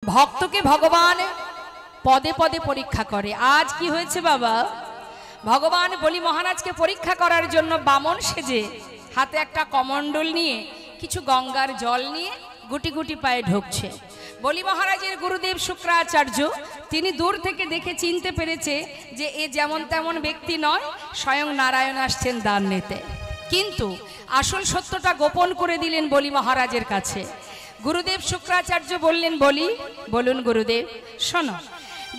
ভক্তকে ভগবান পদে পদে পরীক্ষা করে। আজ কি হয়েছে বাবা, ভগবান বলি মহারাজকে পরীক্ষা করার জন্য বামন সেজে হাতে একটা কমণ্ডল নিয়ে কিছু গঙ্গার জল নিয়ে গুটি গুটি পায়ে ঢুকছে। বলি মহারাজের গুরুদেব শুক্রাচার্য তিনি দূর থেকে দেখে চিনতে পেরেছে যে এ যেমন তেমন ব্যক্তি নয়, স্বয়ং নারায়ণ আসছেন দান নিতে। কিন্তু আসল সত্যটা গোপন করে দিলেন বলি মহারাজের কাছে। গুরুদেব শুক্রাচার্য বললেন, বলুন গুরুদেব। শোনো,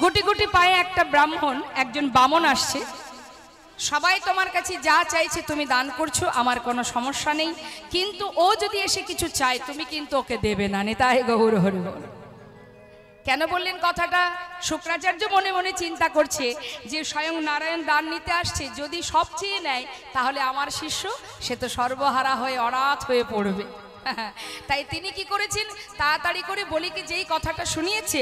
গুটি গুটি পায়ে একটা ব্রাহ্মণ, একজন বামন আসছে। সবাই তোমার কাছে যা চাইছে তুমি দান করছো, আমার কোনো সমস্যা নেই, কিন্তু ও যদি এসে কিছু চায় তুমি কিন্তু ওকে দেবে না। নিতাই গৌর হরি বল। কেন বললেন কথাটা? শুক্রাচার্য মনে মনে চিন্তা করছে যে স্বয়ং নারায়ণ দান নিতে আসছে, যদি সব চেয়ে নেয় তাহলে আমার শিষ্য সে তো সর্বহারা হয়ে অনাথ হয়ে পড়বে। তাই তিনি কি করেছেন, তাড়াতাড়ি করে বলিকে যেই কথাটা শুনিয়েছে,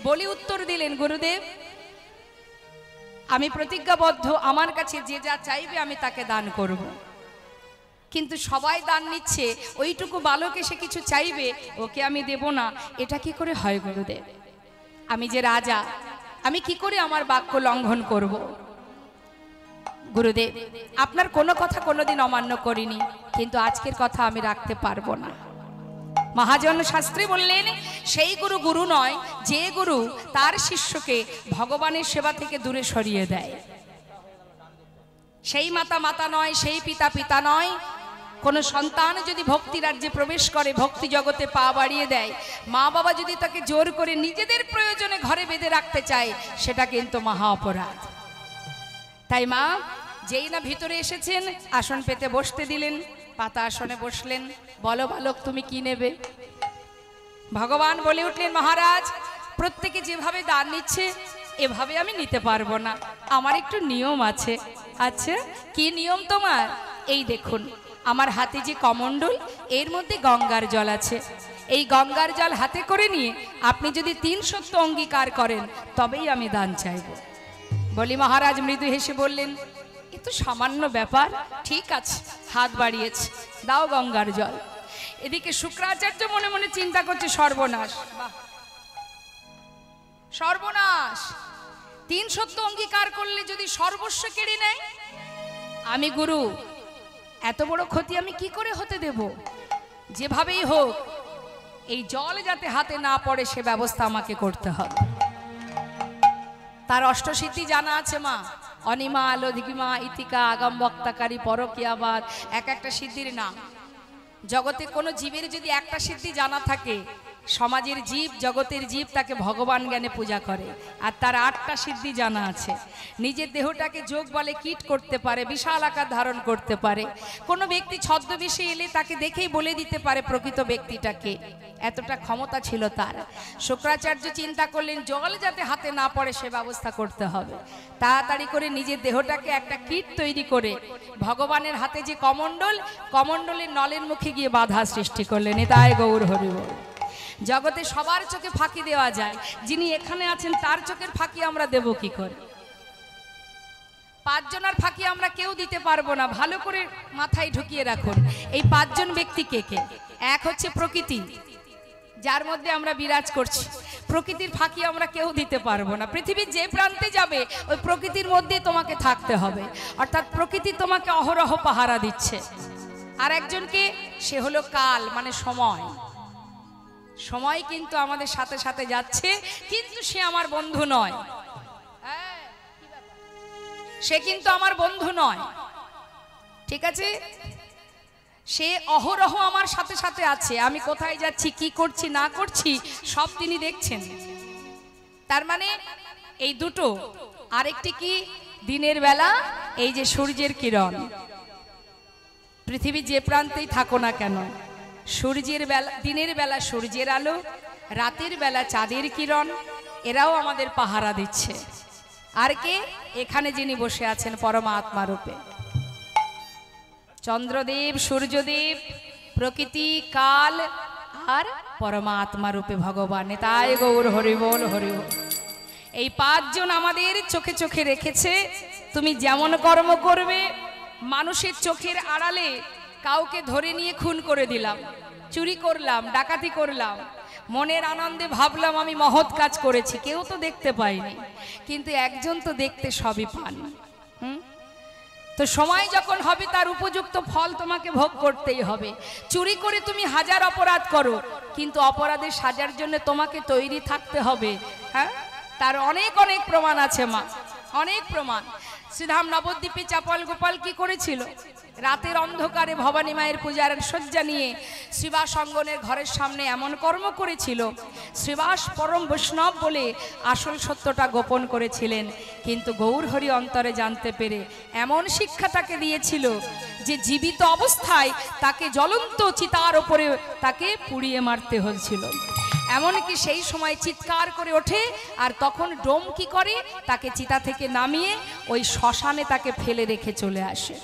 বলি উত্তর দিলেন, গুরুদেব আমি প্রতিজ্ঞাবদ্ধ, আমার কাছে যে যা চাইবে আমি তাকে দান করব। কিন্তু সবাই দান নিচ্ছে, ওইটুকু বালক এসে কিছু চাইবে, ওকে আমি দেব না, এটা কি করে হয় গুরুদেব? আমি যে রাজা, আমি কি করে আমার বাক্য লঙ্ঘন করব? গুরুদেব আপনার কোনো কথা কোনোদিন অমান্য করিনি, কিন্তু আজকের কথা আমি রাখতে পারবো না। মহাজন শাস্ত্রী বললেন, সেই গুরু গুরু নয় যে গুরু তার শিষ্যকে ভগবানের সেবা থেকে দূরে সরিয়ে দেয়। সেই মাতা মাতা নয়, সেই পিতা পিতা নয়। কোন সন্তান যদি ভক্তি রাজ্যে প্রবেশ করে, ভক্তি জগতে পা বাড়িয়ে দেয়, মা বাবা যদি তাকে জোর করে নিজেদের প্রয়োজনে ঘরে বেঁধে রাখতে চায়, সেটা কিন্তু মহা অপরাধ। তাই মা যেই না ভিতরে এসেছেন, আসন পেতে বসতে দিলেন, পাতা আসনে বসলেন। বলো বালক তুমি কি নেবে? ভগবান বলে উঠলেন, মহারাজ প্রত্যেকে যেভাবে দান নিচ্ছে এভাবে আমি নিতে পারবো না, আমার একটু নিয়ম আছে। আচ্ছা কি নিয়ম তোমার? এই দেখুন আমার হাতে যে কমণ্ডল, এর মধ্যে গঙ্গার জল আছে। এই গঙ্গার জল হাতে করে নিয়ে আপনি যদি 3 সত্য অঙ্গীকার করেন তবেই আমি দান চাইব। বলি মহারাজ মৃদু হেসে বললেন, এ তো সামান্য ব্যাপার, ঠিক আছে, হাত বাড়িয়েছে, দাও গঙ্গার জল। এদিকে শুক্রাচার্য মনে মনে চিন্তা করছে, সর্বনাশ, সর্বনাশ, 3 সত্য অঙ্গীকার করলে যদি সর্বস্ব কেড়ে নেয়, আমি গুরু, এত বড় ক্ষতি আমি কি করে হতে দেব? যেভাবেই হোক এই জল যাতে হাতে না পড়ে সে ব্যবস্থা আমাকে করতে হবে। তার অষ্টসিদ্ধি জানা আছে মা, অনিমা, লধিমা, ইতিকা, আগাম বক্তাকারী, পরকিয়াবাদ, এক একটা সিদ্ধির নাম। জগতে কোনো জীবের যদি একটা সিদ্ধি জানা থাকে, সমাজের জীব, জগতের জীব তাকে ভগবান জ্ঞানে পূজা করে। আর তার 8টা সিদ্ধি জানা আছে। নিজের দেহটাকে যোগ বলে কীট করতে পারে, বিশাল আকার ধারণ করতে পারে। কোনো ব্যক্তি ছদ্মবেশে এলে তাকে দেখেই বলে দিতে পারে প্রকৃত ব্যক্তিটাকে, এতটা ক্ষমতা ছিল তার। শুক্রাচার্য চিন্তা করলেন জল যাতে হাতে না পড়ে সে ব্যবস্থা করতে হবে। তাড়াতাড়ি করে নিজের দেহটাকে একটা কীট তৈরি করে ভগবানের হাতে যে কমণ্ডল, কমণ্ডলের নলের মুখে গিয়ে বাধা সৃষ্টি করলেন। নিতাই গৌর হরি বল। জগতে সবার চোখে ফাঁকি দেওয়া যায়, যিনি এখানে আছেন তার চোখের ফাঁকি আমরা দেব কি করে? 5 জনের ফাঁকি আমরা কেউ দিতে পারবো না। ভালো করে মাথায় ঢুকিয়ে রাখুন, এই 5 জন ব্যক্তি কে কে? এক হচ্ছে প্রকৃতি, যার মধ্যে আমরা বিরাজ করছি। প্রকৃতির ফাঁকি আমরা কেউ দিতে পারবো না। পৃথিবীর যে প্রান্তে যাবে ওই প্রকৃতির মধ্যে তোমাকে থাকতে হবে, অর্থাৎ প্রকৃতি তোমাকে অহরহ পাহারা দিচ্ছে। আর একজনকে, সে হলো কাল, মানে সময়। সময় কিন্তু আমাদের সাথে সাথে যাচ্ছে, কিন্তু সে আমার বন্ধু নয়। সে কিন্তু আমার বন্ধু নয়, ঠিক আছে? সে অহরহ আমার সাথে সাথে আছে। আমি কোথায় যাচ্ছি, কি করছি না করছি সব তিনি দেখছেন। তার মানে এই দুটো। আরেকটি কি? দিনের বেলা এই যে সূর্যের কিরণ, পৃথিবী যে প্রান্তেই থাকো না কেন, সূর্যের বেলা, দিনের বেলা সূর্যের আলো, রাতের বেলা চাঁদের কিরণ, এরাও আমাদের পাহারা দিচ্ছে। আর কে? এখানে যিনি বসে আছেন পরমাত্মা রূপে, চন্দ্রদেব, সূর্যদেব, প্রকৃতি, কাল আর পরমাত্মা রূপে ভগবান। তাই গৌর হরি বল, হরি বল। এই 5 জন আমাদের চোখে চোখে রেখেছে। তুমি যেমন কর্ম করবে, মানুষের চোখের আড়ালে কাউকে ধরে নিয়ে খুন করে দিলাম, চুরি করলাম, ডাকাতি করলাম, মনের আনন্দে ভাবলাম আমি মহৎ কাজ করেছি, কেউ তো দেখতে পায়নি, কিন্তু একজন তো দেখতে সবই পান। তো সময় যখন হবে তার উপযুক্ত ফল তোমাকে ভোগ করতেই হবে। চুরি করে তুমি হাজার অপরাধ করো, কিন্তু অপরাধের সাজার জন্য তোমাকে তৈরি থাকতে হবে। হ্যাঁ, তার অনেক অনেক প্রমাণ আছে মা, অনেক প্রমাণ। শ্রীধাম নবদ্বীপে চাপল গোপাল কি করেছিল? রাতের অন্ধকারে ভবানী মায়ের পূজার শয্যা নিয়ে শ্রীবাস অঙ্গনের ঘরের সামনে এমন কর্ম করেছিল, শ্রীবাস পরম বৈষ্ণব বলে আসল সত্যটা গোপন করেছিলেন, কিন্তু গৌরহরি অন্তরে জানতে পেরে এমন শিক্ষা তাকে দিয়েছিল যে জীবিত অবস্থায় তাকে জ্বলন্ত চিতার ওপরে তাকে পুড়িয়ে মারতে হয়েছিল। এমনকি সেই সময় চিৎকার করে ওঠে, আর তখন ডোম কি করে, তাকে চিতা থেকে নামিয়ে ওই শ্মশানে তাকে ফেলে রেখে চলে আসে।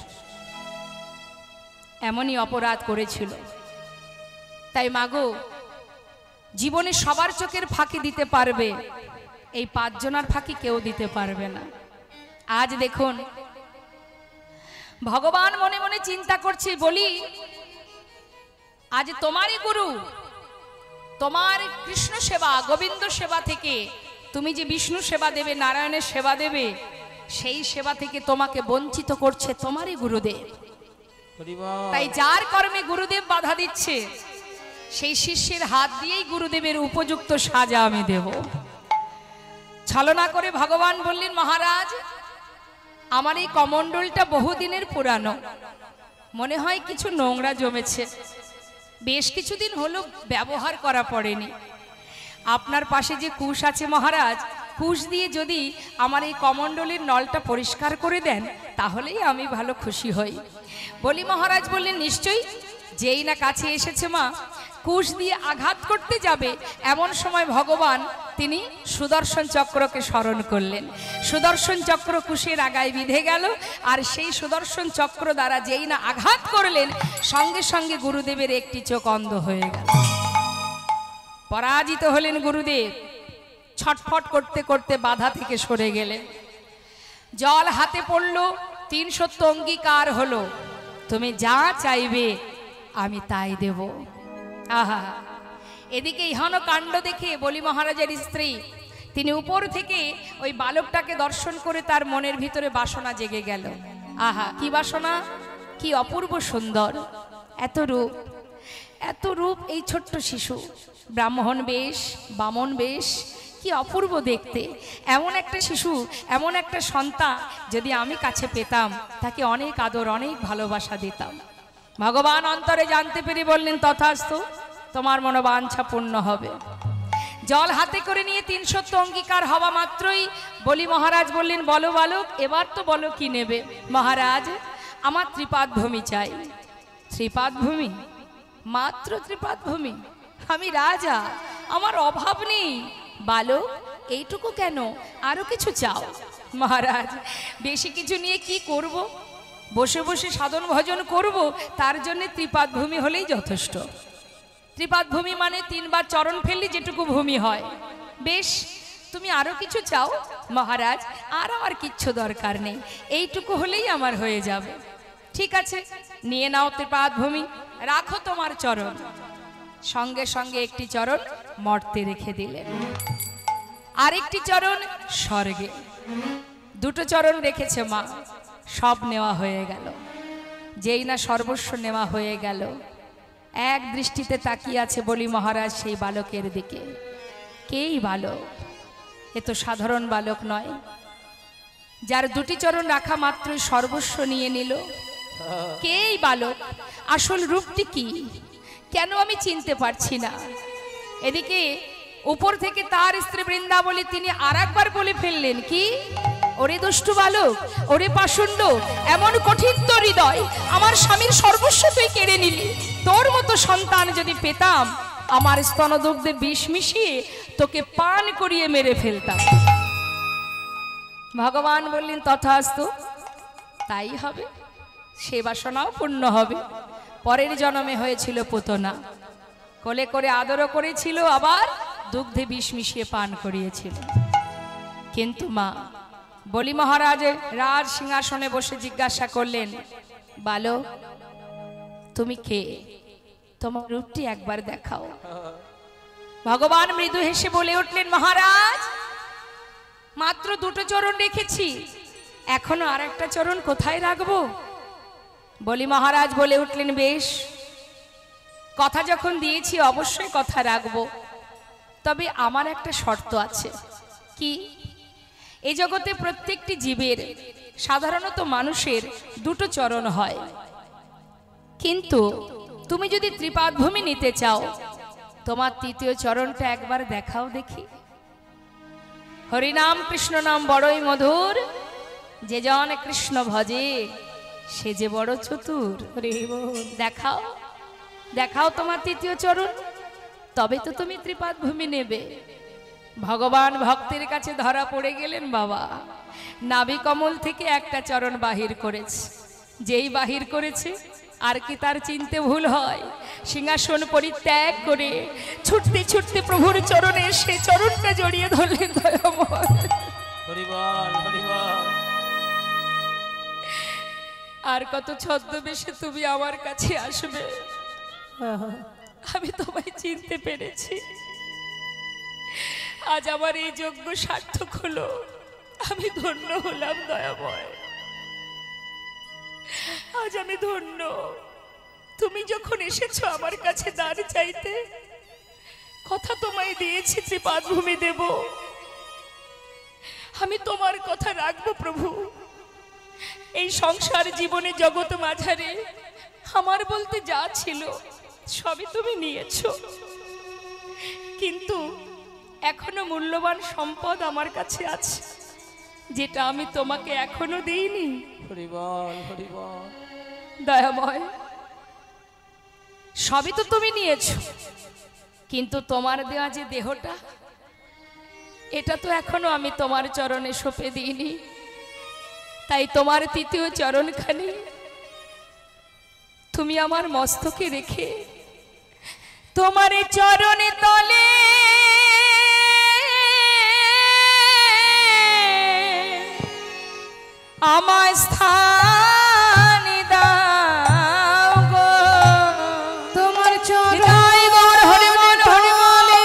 এমনই অপরাধ করেছিল। তাই মাগো, জীবনে সবার চোখের ফাঁকি দিতে পারবে, এই 5 জনার ফাঁকি কেউ দিতে পারবে না। আজ দেখুন, ভগবান মনে মনে চিন্তা করছে, বলি আজ তোমারই গুরু, তোমার কৃষ্ণ সেবা গোবিন্দ সেবা থেকে তুমি যে বিষ্ণু সেবা দেবে, নারায়ণের সেবা দেবে, সেই সেবা থেকে তোমাকে বঞ্চিত করছে তোমারই গুরুদেব। তাই যার কর্মে গুরুদেব বাধা দিচ্ছে, সেই শিষ্যের হাত দিয়েই গুরুদেবের উপযুক্ত সাজা আমি দেব। ছলনা করে ভগবান বললেন, মহারাজ আমার এই কমণ্ডলটা বহুদিনের পুরানো, মনে হয় কিছু নোংরা জমেছে, বেশ কিছুদিন হলো ব্যবহার করা পড়েনি। আপনার পাশে যে কুশ আছে মহারাজ, কুশ দিয়ে যদি আমার এই কমণ্ডলের নলটা পরিষ্কার করে দেন, তাহলেই আমি ভালো খুশি হই। বলি মহারাজ বললেন, নিশ্চয়ই। যেই না কাছে এসেছে মা, কুশ দিয়ে আঘাত করতে যাবে, এমন সময় ভগবান তিনি সুদর্শন চক্রকে স্মরণ করলেন। সুদর্শন চক্র কুশের আগায় বিঁধে গেল, আর সেই সুদর্শন চক্র দ্বারা যেই না আঘাত করলেন, সঙ্গে সঙ্গে গুরুদেবের একটি চোখ অন্ধ হয়ে গেল। পরাজিত হলেন গুরুদেব। ছটফট করতে করতে বাধা থেকে সরে গেলেন। জল হাতে পড়ল, 3 সত্য অঙ্গীকার হলো, তুমি যা চাইবে আমি তাই দেব। আহা, এদিকে ইহান কাণ্ড দেখে বলি মহারাজের স্ত্রী তিনি উপর থেকে ওই বালকটাকে দর্শন করে তার মনের ভিতরে বাসনা জেগে গেল। আহা, কি বাসনা, কি অপূর্ব সুন্দর, এত রূপ, এত রূপ এই ছোট্ট শিশু, ব্রাহ্মণ বেশ, বামন বেশ, কি অপূর্ব দেখতে। এমন একটা শিশু, এমন একটা সন্তান যদি আমি কাছে পেতাম, তাকে অনেক আদর, অনেক ভালোবাসা দিতাম। ভগবান অন্তরে জানতে পেরে বললেন, তথাস্তু, তোমার মনোবাঞ্ছা পূর্ণ হবে। জল হাতে করে নিয়ে 3 সত্য অঙ্গীকার হওয়া মাত্রই বলি মহারাজ বললেন, বলো বালক, এবার তো বলো কি নেবে। মহারাজ, আমার ত্রিপাদ ভূমি চাই। ত্রিপাদ ভূমি? মাত্র ত্রিপাদ ভূমি? আমি রাজা, আমার অভাব নেই। বালক, এইটুকু কেন, আরো কিছু চাও। মহারাজ, বেশি কিছু নিয়ে কি করব, বসে বসে সাধন ভজন করব, তার জন্য ত্রিপাদ ভূমি হলেই যথেষ্ট। ত্রিপাদ ভূমি মানে 3 বার চরণ ফেললে যেটুকু ভূমি হয়। বেশ, তুমি আরো কিছু চাও। মহারাজ, আর আমার কিচ্ছু দরকার নেই, এইটুকু হলেই আমার হয়ে যাবে। ঠিক আছে, নিয়ে নাও ত্রিপাদ ভূমি, রাখো তোমার চরণ। সঙ্গে সঙ্গে একটি চরণ মর্তে রেখে দিলেন, আরেকটি চরণ স্বর্গে। 2টো চরণ রেখেছে মা। সব নেওয়া হয়ে গেল। যেই না সর্বস্ব নেওয়া হয়ে গেল, এক দৃষ্টিতে তাকিয়ে আছে বলি মহারাজ সেই বালকের দিকে। কেই বালক? এ তো সাধারণ বালক নয়, যার 2টি চরণ রাখা মাত্রই সর্বস্ব নিয়ে নিল। কেই বালক? আসল রূপটি কি, কেন আমি চিনতে পারছি না। এদিকে উপর থেকে তার স্ত্রী বৃন্দাবলী তিনি আরেকবার বলে ফেললেন, কি, ওরে দুষ্টু বালক, ওরে পাষণ্ড, এমন কঠিন তো হৃদয়, আমার স্বামীর সর্বস্ব তুই কেড়ে নিলি। তোর মতো সন্তান যদি পেতাম, আমার স্তনদুগ্ধে বিষ মিশিয়ে তোকে পান করিয়ে মেরে ফেলতাম। ভগবান বললেন, তথাস্তু, তাই হবে, সে বাসনাও পূর্ণ হবে। পরের জন্মে হয়েছিল পুতনা, কোলে করে আদরও করেছিল, আবার দুগ্ধে বিষ মিশিয়ে পান করিয়েছিল। কিন্তু মা, বলি মহারাজের রাজ সিংহাসনে বসে জিজ্ঞাসা করলেন, বালক, তুমি কে? তোমার রূপটি একবার দেখাও। ভগবান মৃদু হেসে বলে উঠলেন, মহারাজ মাত্র দুটো চরণ রেখেছি, এখনো আর একটা চরণ কোথায় রাখবো? বলি মহারাজ বলে উঠলেন, বেশ, কথা যখন দিয়েছি অবশ্যই কথা রাখবো, তবে আমার একটা শর্ত আছে। কি? এই জগতে প্রত্যেকটি জীবের, সাধারণত মানুষের দুটো চরণ হয়, কিন্তু তুমি যদি ত্রিপাদভূমি নিতে চাও, তোমার তৃতীয় চরণটা একবার দেখাও দেখি। হরিনাম কৃষ্ণ নাম বড়ই মধুর, যে জন কৃষ্ণ ভজে সে যে বড় চতুর। দেখাও দেখাও তোমার তৃতীয় চরণ, তবে তো তুমি ত্রিপাদভূমি নেবে। ভগবান ভক্তের কাছে ধরা পড়ে গেলেন বাবা। নাভি কমল থেকে একটা চরণ বাহির করেছে, যেই বাহির করেছে আর কি তার চিনতে ভুল হয়? সিংহাসন পরিত্যাগ করে ছুটতে ছুটতে প্রভুর চরণে সে চরণটা জড়িয়ে ধরলেন। দয়াময়, আর কত ছদ্মবেশে তুমি আমার কাছে আসবে? আমি তোমায় চিনতে পেরেছি, আজ আমার এই যজ্ঞ সার্থক হলো, আমি ধন্য হলাম। দয়াময়, আজ আমি ধন্য। তুমি যখন এসেছো আমার কাছে দান চাইতে, কথা তোমায় দিয়েছি ত্রিপাদভূমি দেব, আমি তোমার কথা রাখবো প্রভু। এই সংসার জীবনে জগৎ মাঝারে আমার বলতে যা ছিল সবই তুমি নিয়েছো, কিন্তু এখনো মূল্যবান সম্পদ আমার কাছে আছে, যেটা আমি তোমাকে এখনো দিইনি। দয়াময়, সবই তো তুমি নিয়েছো, কিন্তু তোমার দেওয়া যে দেহটা, এটা তো এখনো আমি তোমার চরণে সঁপে দিইনি। তাই তোমার তৃতীয় চরণখানি তুমি আমার মস্তকে রেখে তোমার চরণে তলে আমার স্থান দাও গো। তোমার চরণে গৌর হরি বল হরি বলে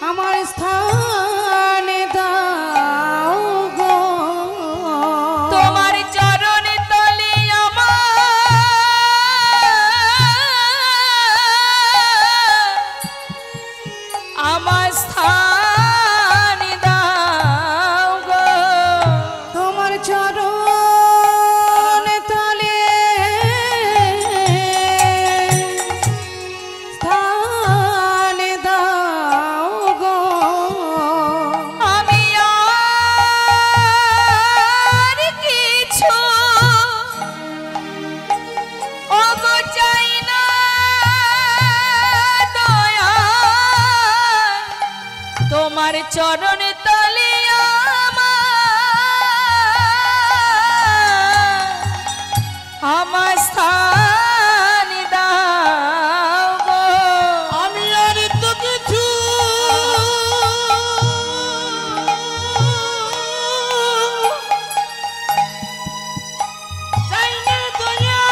আমার স্থান দাও গো। তোমার চরণে তলে আমার স্থান দাও গো। তোমার চরণে তলে স্থান দাও গো। আমি আর কিছু ওগো চাই না, দয়া তোমার চরণে তলে আমার স্থান দাও গো। আমি আর তো কিছু চাই না, দয়া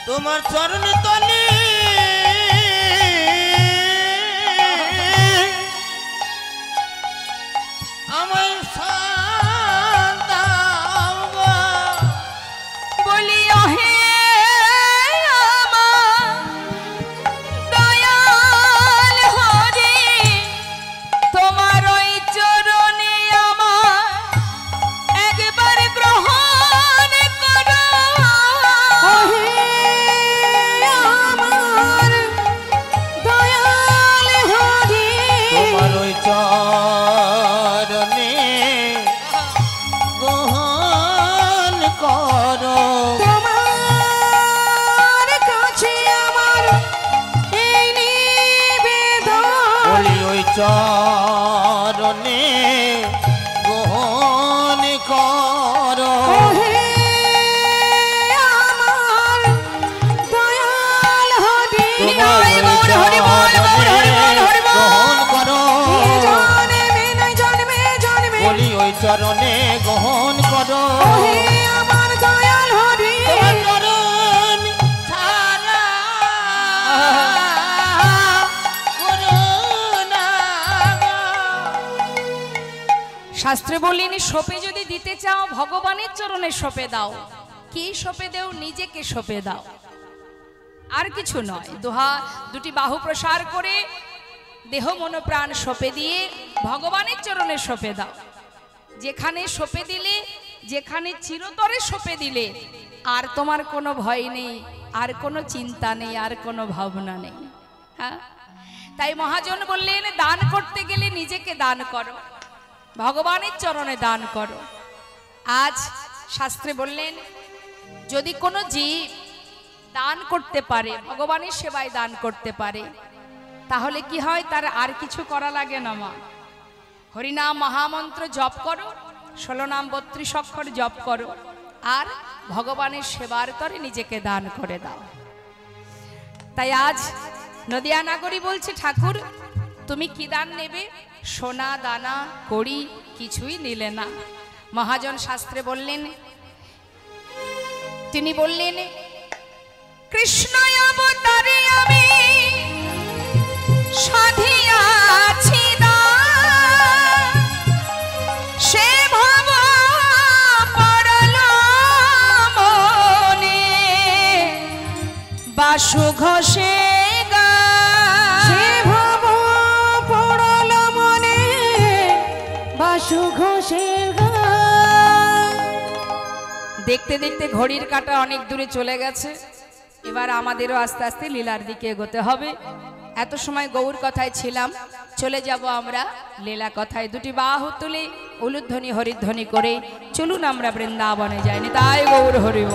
তোমার চরণে তলে আমার স্থান দাও গো। বলি ওহে আমার দয়াল হরি, তোমার ওই চরণে আমার একবার গ্রহণ করো। ওহে শাস্ত্রে বললেন সঁপে যদি দিতে চাও ভগবানের চরণে সঁপে দাও। কি সঁপে দেও? নিজেকে সঁপে দাও, আর কিছু নয়। দুটি বাহু প্রসার করে দেহ মন প্রাণ সঁপে দিয়ে ভগবানের চরণে সঁপে দাও। যেখানে সঁপে দিলে, যেখানে চিরতরে সঁপে দিলে, আর তোমার কোনো ভয় নেই, আর কোনো চিন্তা নেই, আর কোনো ভাবনা নেই। হ্যাঁ, তাই মহাজন বললেন দান করতে গেলে নিজেকে দান করো, ভগবানের চরণে দান করো। আজ শাস্ত্রে বললেন যদি কোনো জীব দান করতে পারে, ভগবানের সেবায় দান করতে পারে, তাহলে কি হয়? তার আর কিছু করা লাগে না। মা হরিনাম মহামন্ত্র জপ করো, 16 নাম 32 অক্ষর জপ করো, আর ভগবানের সেবার তরে নিজেকে দান করে দাও। তাই আজ নদিয়া নাগরী বলছে ঠাকুর তুমি কি দান নেবে? সোনা দানা কড়ি কিছুই নিলে না। মহাজন শাস্ত্রে বললেন, তিনি বললেন কৃষ্ণ অবতারে আমি সাধিয়াছি দান, সে ভব পড়ল মনে বাসু ঘোষে সে ভব পড়ল মনে বাসু ঘোষের গান। দেখতে দেখতে ঘড়ির কাঁটা অনেক দূরে চলে গেছে। এবার আমাদেরও আস্তে আস্তে লীলার দিকে এগোতে হবে। এত সময় গৌর কথায় ছিলাম, চলে যাব আমরা লীলা কথায়। দুটি বাহু তুলে উলুধ্বনি হরিধ্বনি করে চলুন আমরা বৃন্দাবনে যাইনি। তাই গৌর হরিব।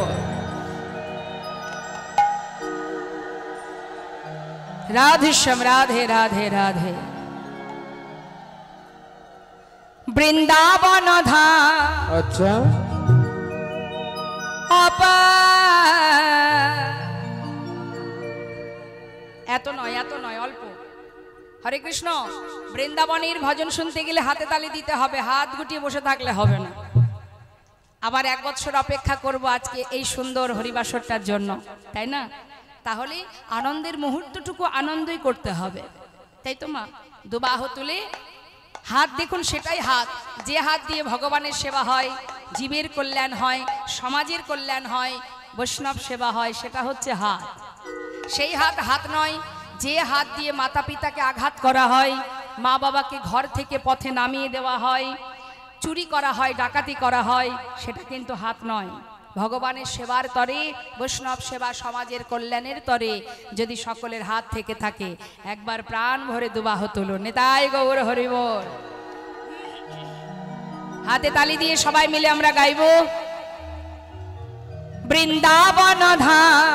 রাধেশ্যাম রাধে রাধে রাধে। বৃন্দাবন ধাম আচ্ছা এত নয়, এত নয়, অল্প। হরে কৃষ্ণ। বৃন্দাবনের ভজন শুনতে গেলে হাতে তালি দিতে হবে, হাত গুটিয়ে বসে থাকলে হবে না। আবার 1 বছর অপেক্ষা করব আজকে এই সুন্দর হরিবাসরটার জন্য, তাই না? তাহলে আনন্দের মুহূর্তটুকু আনন্দই করতে হবে, তাই তো মা? দুবাহু তুলে হাত দেখুন, সেটাই হাত যে হাত দিয়ে ভগবানের সেবা হয়, জীবের কল্যাণ হয়, সমাজের কল্যাণ হয়, বৈষ্ণব সেবা হয়, সেটা হচ্ছে হাত। সেই হাত হাত নয় যে হাত দিয়ে মাতা পিতাকে আঘাত করা হয়, মা বাবাকে ঘর থেকে পথে নামিয়ে দেওয়া হয়, চুরি করা হয়, ডাকাতি করা হয়, সেটা কিন্তু হাত নয়। ভগবানের সেবার তরে, বৈষ্ণব সেবা, সমাজের কল্যাণের তরে যদি সকলের হাত থেকে থাকে, একবার প্রাণ ভরে দুবাহু তুলুন। নিতাই গৌর হরি বল। হাতে তালি দিয়ে সবাই মিলে আমরা গাইব বৃন্দাবন ধাম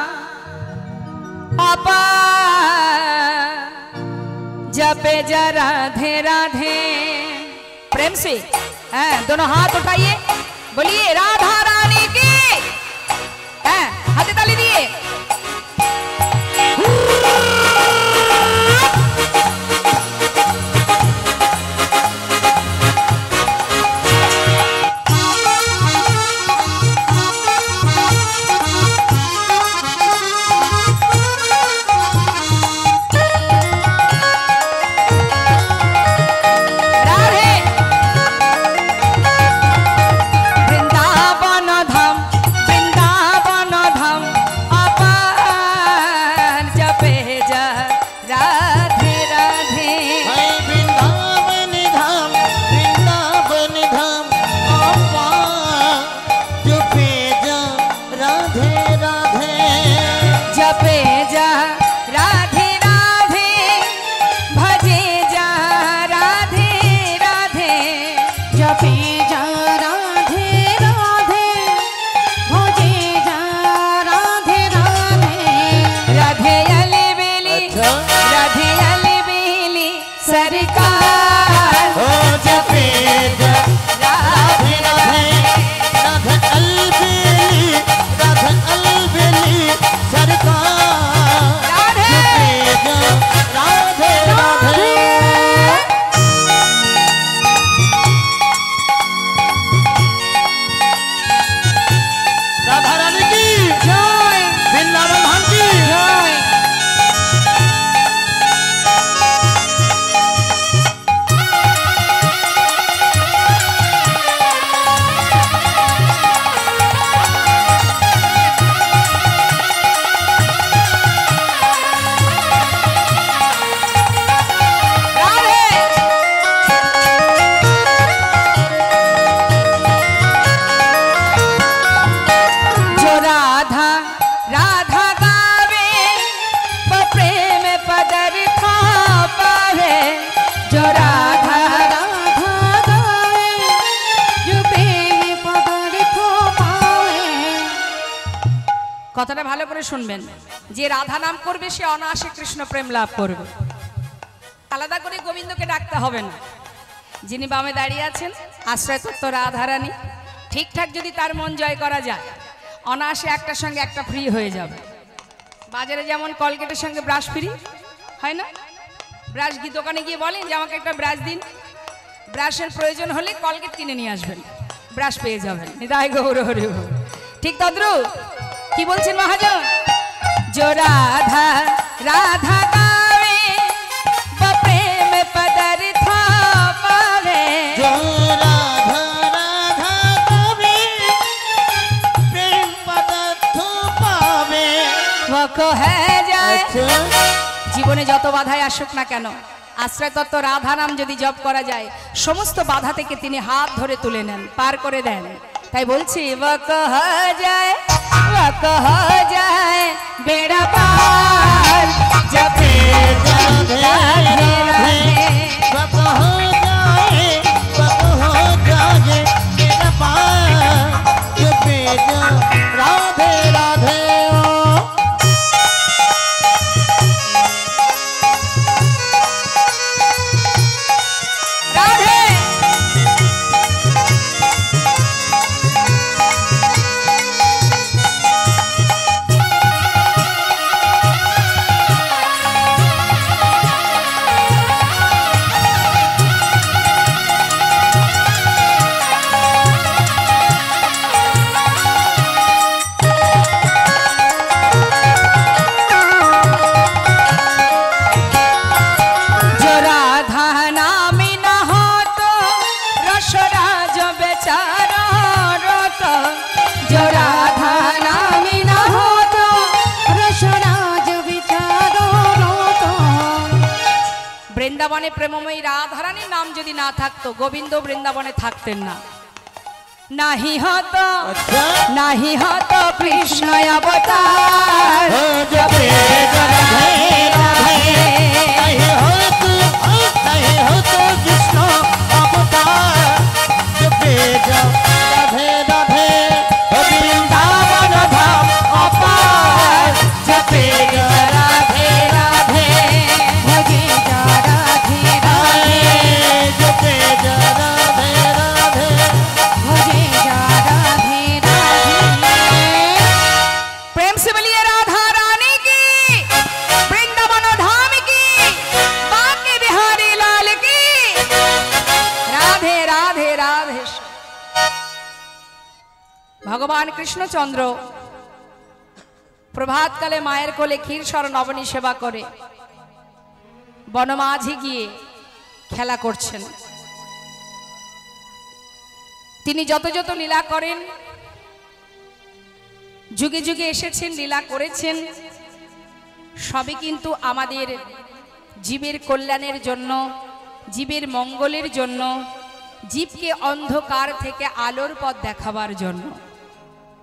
जपे जा राधे राधे। प्रेम से हैं, दोनों हाथ उठाइए, बोलिए राधा रानी की। हैं, हाथे ताली दिए। কথাটা ভালো করে শুনবেন, যে রাধা নাম করবে সে অনায়াসে কৃষ্ণ প্রেম লাভ করবে। আলাদা করে গোবিন্দকে ডাকতে হবে না। যিনি বামে দাঁড়িয়ে আছেন আশ্রয় তত্ত্ব রাধারানী, ঠিকঠাক যদি তার মন জয় করা যায় অনায়াসে একটার সঙ্গে একটা ফ্রি হয়ে যাবে। বাজারে যেমন কলগেটের সঙ্গে ব্রাশ ফ্রি হয় না, ব্রাশ কি দোকানে গিয়ে বলেন যে আমাকে একটা ব্রাশ দিন, ব্রাশের প্রয়োজন হলে কলগেট কিনে নিয়ে আসবেন, ব্রাশ পেয়ে যাবেন। নিতাই গৌর হরি বল। ঠিক তদ্রুপ কি বলছেন মহাজন, जो राधा राधा गावे वो प्रेम पदार्थ पावे, जो राधा राधा गावे प्रेम पदार्थ पावे वो कहे जाए। अच्छा জীবনে যত বাধাই আসুক না কেন আশ্রয় তত্ত্ব রাধা নাম যদি জপ করা যায় সমস্ত বাধা থেকে তিনি হাত ধরে তুলে নেন, পার করে দেন। তাই বলছি वो कहे जाए वो कहे जाए बेड़ा पार जपे राधे राधे सब हो जाए मेरा पार जो बेजा राधे राधे ओ राधे। जो राधा नामी न हो तो रसराज बेचारा रोत, जो राधा नामी न हो तो রসরাজ বিচারো রত। বৃন্দাবনে প্রেমময়ী রাধারানীর নাম যদি না থাকতো গোবিন্দ বৃন্দাবনে থাকতেন না। নাহি হতো अच्छा নাহি হতো কৃষ্ণ অবতার हो जो बेजा राधे राधे नहीं हो तो जिसको अवतार जो बेजा राधे राधे हो वृंदावन धाम अपार जो बेजा राधे राधे ভজে যা রাধে রাধে, जो बेजा राधे राधे ভজে যা রাধে রাধে। प्रेम से बोलिए राधा रानी की, वृंदावन धाम की, बांके बिहारी लाल की। राधे राधे राधे। ভগবান কৃষ্ণচন্দ্র প্রভাতকালে মায়ের কোলে ক্ষীরসর নবনী সেবা করে বনমাঝি গিয়ে খেলা করছেন। তিনি যত যত লীলা করেন যুগে যুগে এসেছেন, লীলা করেছেন, সবই কিন্তু আমাদের জীবের কল্যাণের জন্য, জীবের মঙ্গলের জন্য, জীবকে অন্ধকার থেকে আলোর পথ দেখাবার জন্য।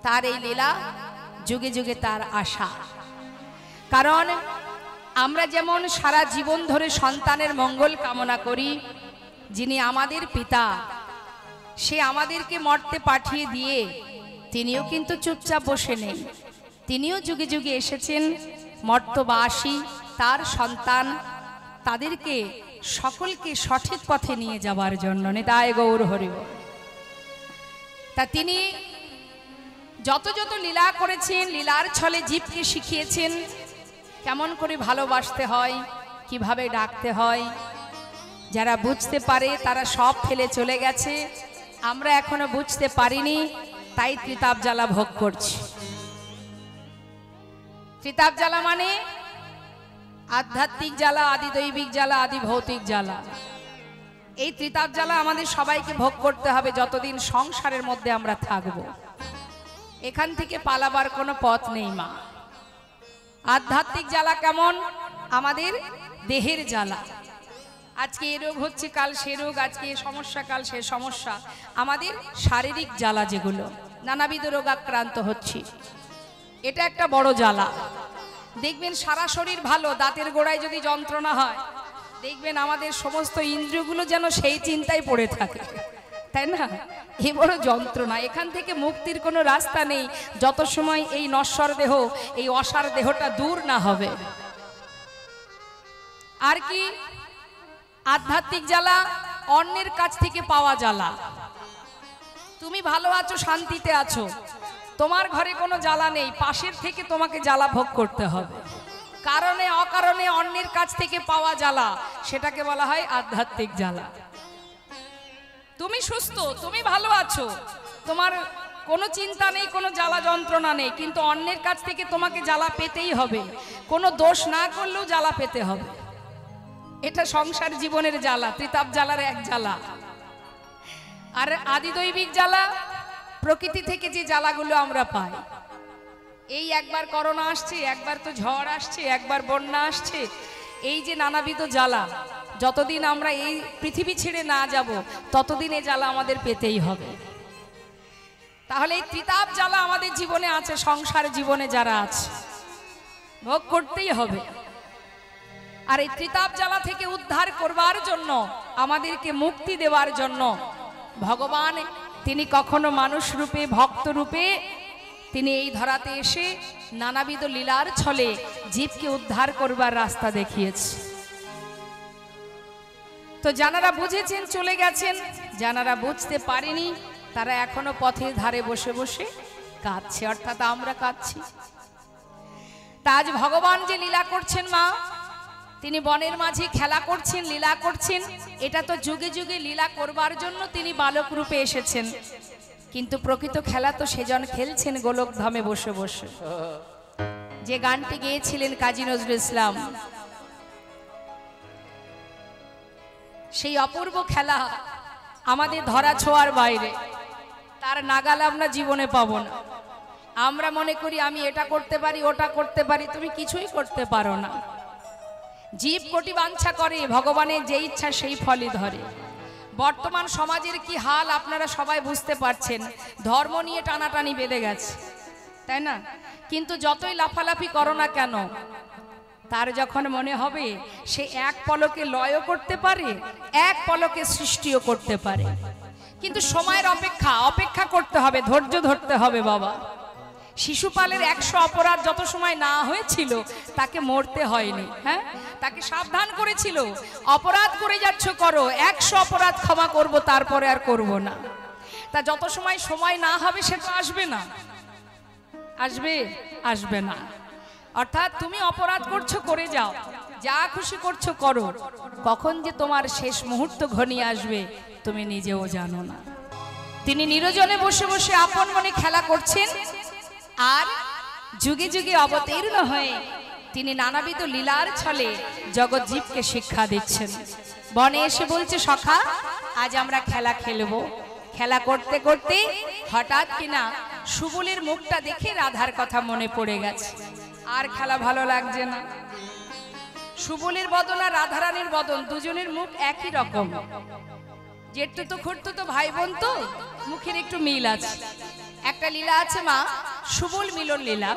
তার এই লীলা যুগে যুগে তার আশা। কারণ আমরা যেমন সারা জীবন ধরে সন্তানের মঙ্গল কামনা করি, যিনি আমাদের পিতা সে আমাদেরকে মর্তে পাঠিয়ে দিয়ে তিনিও কিন্তু চুপচাপ বসে নেই। তিনিও যুগে যুগে এসেছেন মর্তবাসী তার সন্তান তাদেরকে সকলকে সঠিক পথে নিয়ে যাবার জন্য। নিতাই গৌর হরি বল। তা তিনি যত যত লীলা করেছেন, লীলার ছলে জীবকে শিখিয়েছেন কেমন করে ভালোবাসতে হয়, কিভাবে ডাকতে হয়। যারা বুঝতে পারে তারা সব ফেলে চলে গেছে, আমরা এখনো বুঝতে পারিনি, তাই ত্রিতাপ জ্বালা ভোগ করছি। ত্রিতাপ জ্বালা মানে আধ্যাত্মিক জ্বালা, আদি দৈবিক জ্বালা, আদি ভৌতিক জ্বালা। এই ত্রিতাপ জ্বালা আমাদের সবাইকে ভোগ করতে হবে যতদিন সংসারের মধ্যে আমরা থাকব। এখান থেকে পালাবার কোনো পথ নেই মা। আধ্যাত্মিক জ্বালা কেমন? আমাদের দেহের জ্বালা। আজকে এ রোগ হচ্ছে, কাল সে রোগ, আজকে এ সমস্যা, কাল সে সমস্যা। আমাদের শারীরিক জ্বালা যেগুলো, নানাবিধ রোগাক্রান্ত হচ্ছি, এটা একটা বড় জ্বালা। দেখবেন সারা শরীর ভালো, দাঁতের গোড়ায় যদি যন্ত্রণা হয় দেখবেন আমাদের সমস্ত ইন্দ্রিয়গুলো যেন সেই চিন্তায় পড়ে থাকে। তাই না? এ বড় যন্ত্রণা, এখান থেকে মুক্তির কোনো রাস্তা নেই যত সময় এই নশ্বর দেহ, এই অসার দেহটা দূর না হবে। আর কি আধ্যাত্মিক জ্বালা, অন্যের কাছ থেকে পাওয়া জ্বালা। তুমি ভালো আছো, শান্তিতে আছো, তোমার ঘরে কোনো জ্বালা নেই, পাশের থেকে তোমাকে জ্বালা ভোগ করতে হবে। কারণে অকারণে অন্যের কাছ থেকে পাওয়া জ্বালা, সেটাকে বলা হয় আধ্যাত্মিক জ্বালা। তুমি সুস্থ, তুমি ভালো আছো, তোমার কোনো চিন্তা নেই, কোনো জ্বালা যন্ত্রণা নেই, কিন্তু অন্যের কাছ থেকে তোমাকে জ্বালা পেতেই হবে। কোনো দোষ না করলেও জ্বালা পেতে হবে। এটা সংসার জীবনের জ্বালা, ত্রিতাপ জ্বালার এক জ্বালা। আর আদিদৈবিক জ্বালা, প্রকৃতি থেকে যে জ্বালাগুলো আমরা পাই। এই একবার করোনা আসছে, একবার তো ঝড় আসছে, একবার বন্যা আসছে, এই যে নানাবিধ জ্বালা, যতদিন আমরা এই পৃথিবী ছেড়ে না যাব ততদিন এই জ্বালা আমাদের পেতেই হবে। তাহলে এই ত্রিতাপ জ্বালা আমাদের জীবনে আছে, সংসার জীবনে যারা আছে ভোগ করতেই হবে। আর এই ত্রিতাপ জ্বালা থেকে উদ্ধার করবার জন্য, আমাদেরকে মুক্তি দেওয়ার জন্য ভগবান তিনি কখনো মানুষ রূপে, ভক্ত রূপে তিনি এই ধরাতে এসে নানাবিধ লীলার ছলে জীবকে উদ্ধার করবার রাস্তা দেখিয়েছে। তো যারা বুঝেছেন চলে গেছেন, যারা বুঝতে পারেনি তারা এখনো পথের ধারে বসে বসে কাঁদছে, অর্থাৎ আমরা কাঁদছি। তা আজ ভগবান যে লীলা করছেন, মা তিনি বনের মাঝে খেলা করছেন, লীলা করছেন, এটা তো যুগে যুগে লীলা করবার জন্য তিনি বালক রূপে এসেছেন। কিন্তু প্রকৃত খেলা তো সেজন খেলছেন গোলকধামে বসে বসে। যে গানটি গেয়েছিলেন কাজী নজরুল ইসলাম, সেই অপূর্ব খেলা আমাদের ধরা ছোঁয়ার বাইরে, তার নাগাল আমরা জীবনে পাবো না। আমরা মনে করি আমি এটা করতে পারি, ওটা করতে পারি, তুমি কিছুই করতে পারো না। জীব কোটি বাঞ্ছা করে, ভগবানের যে ইচ্ছা সেই ফলই ধরে। বর্তমান সমাজের কি হাল আপনারা সবাই বুঝতে পারছেন। ধর্ম নিয়ে টানাটানি বেঁধে গেছে, তাই না? কিন্তু যতই লাফালাফি করো না কেন, তার যখন মনে হবে সে এক পলকে লয়ও করতে পারে, এক পলকে সৃষ্টিও করতে পারে। কিন্তু সময়ের অপেক্ষা করতে হবে, ধৈর্য ধরতে হবে বাবা। শিশুপালের 100 অপরাধ যত সময় না হয়েছিল তাকে মরতে হয়নি, হ্যাঁ, তাকে সাবধান করেছিল, অপরাধ করে যাচ্ছ করো, 100 অপরাধ ক্ষমা করব, তারপরে আর করব না। তা যত সময় না হবে সেটা আসবে না, আসবে না। অর্থাৎ তুমি অপরাধ করছো, করে যাও, যা খুশি করছো করো, কখন যে তোমার শেষ মুহূর্ত ঘনিয়ে আসবে তুমি নিজেও জানো না। তিনি নিরজনে বসে বসে আপন মনে খেলা করছেন, আর যুগে যুগে অবতীর্ণ হয়ে তিনি নানাবিধ লীলার ছলে জগৎ জীবকে শিক্ষা দিচ্ছেন। বনে এসে বলছে, সখা আজ আমরা খেলা খেলবো। খেলা করতে করতে হঠাৎ কিনা সুবলের মুখটা দেখে রাধার কথা মনে পড়ে গেছে। আর খেলা ভালো লাগছে না। সুবলের বদন আর রাধারানীর বদন, দুজনের মুখ একই রকম। জেঠতুতো খুড়তুতো ভাই বোন তো, মুখের একটু মিল আছে। একটা লীলা আছে মা, সুবল মিলন লীলা।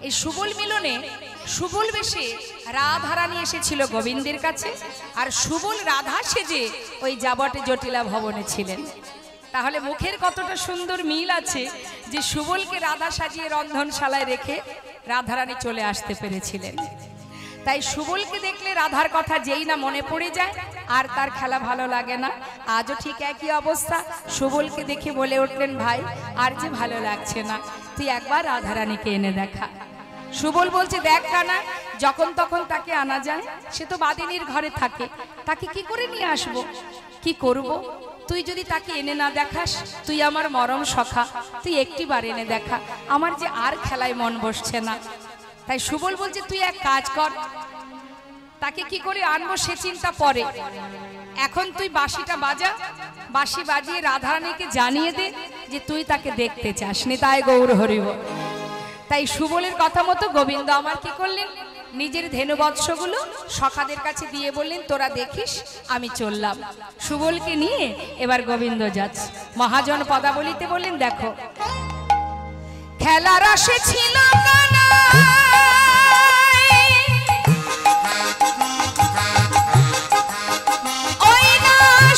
এই সুবল মিলনে সুবল বেশে রাধারানী এসেছিল গোবিন্দের কাছে, আর সুবল রাধা সেজে ওই যাবটে জটিলা ভবনে ছিলেন। তাহলে মুখের কতটা সুন্দর মিল আছে যে সুবলকে রাধা সাজিয়ে রন্ধনশালায় রেখে রাধারানী চলে আসতে পেরেছিলেন। তাই সুবলকে দেখলে রাধার কথা যেই না মনে পড়ে যায়, আর তার খেলা ভালো লাগে না। আজও ঠিক একই অবস্থা। সুবলকে দেখে বলে উঠলেন, ভাই আর যে ভালো লাগছে না, তুই একবার রাধারানীকে এনে দেখা। সুবল বলছে, দেখ কানা, যখন তখন তাকে আনা যায়, সে তো বাদিনীর ঘরে থাকে, তাকে কি করে নিয়ে আসবো, কি করব? তুই যদি তাকে এনে না দেখাস, তুই আমার মরম সখা, তুই একটিবার এনে দেখা, আমার যে আর খেলায় মন বসছে না। তাই সুবল বলছে, তুই এক কাজ কর, তাকে কি করে আনবো সে চিন্তা পরে, এখন তুই বাঁশিটা বাজা, বাঁশি বাজিয়ে রাধারানীকে জানিয়ে দে যে তুই তাকে দেখতে চাস। নিতাই গৌর হরি বল। তাই সুবলের কথা মতো গোবিন্দ আমার কি করলেন, নিজের ধেনুবৎসগুলো সখাদের কাছে দিয়ে বললেন, তোরা দেখিস, আমি চললাম। সুবলকে নিয়ে এবার গোবিন্দ যাচ্ছে। মহাজন পদাবলিতে বললেন, দেখো খেলার আসে ছিল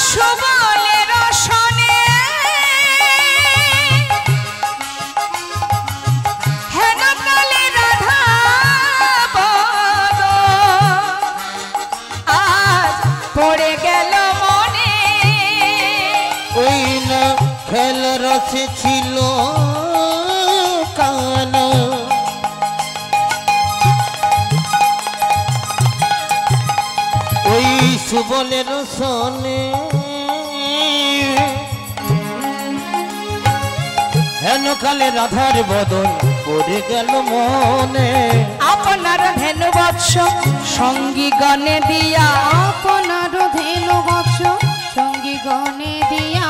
সুবলের সনে বলের শোনে হেন কালে রাধার বদন পড়ে গেল মনে আপনার ধেনু বৎস সঙ্গী গণে দিয়া আপনার ধেনু বৎস সঙ্গী গণে দিয়া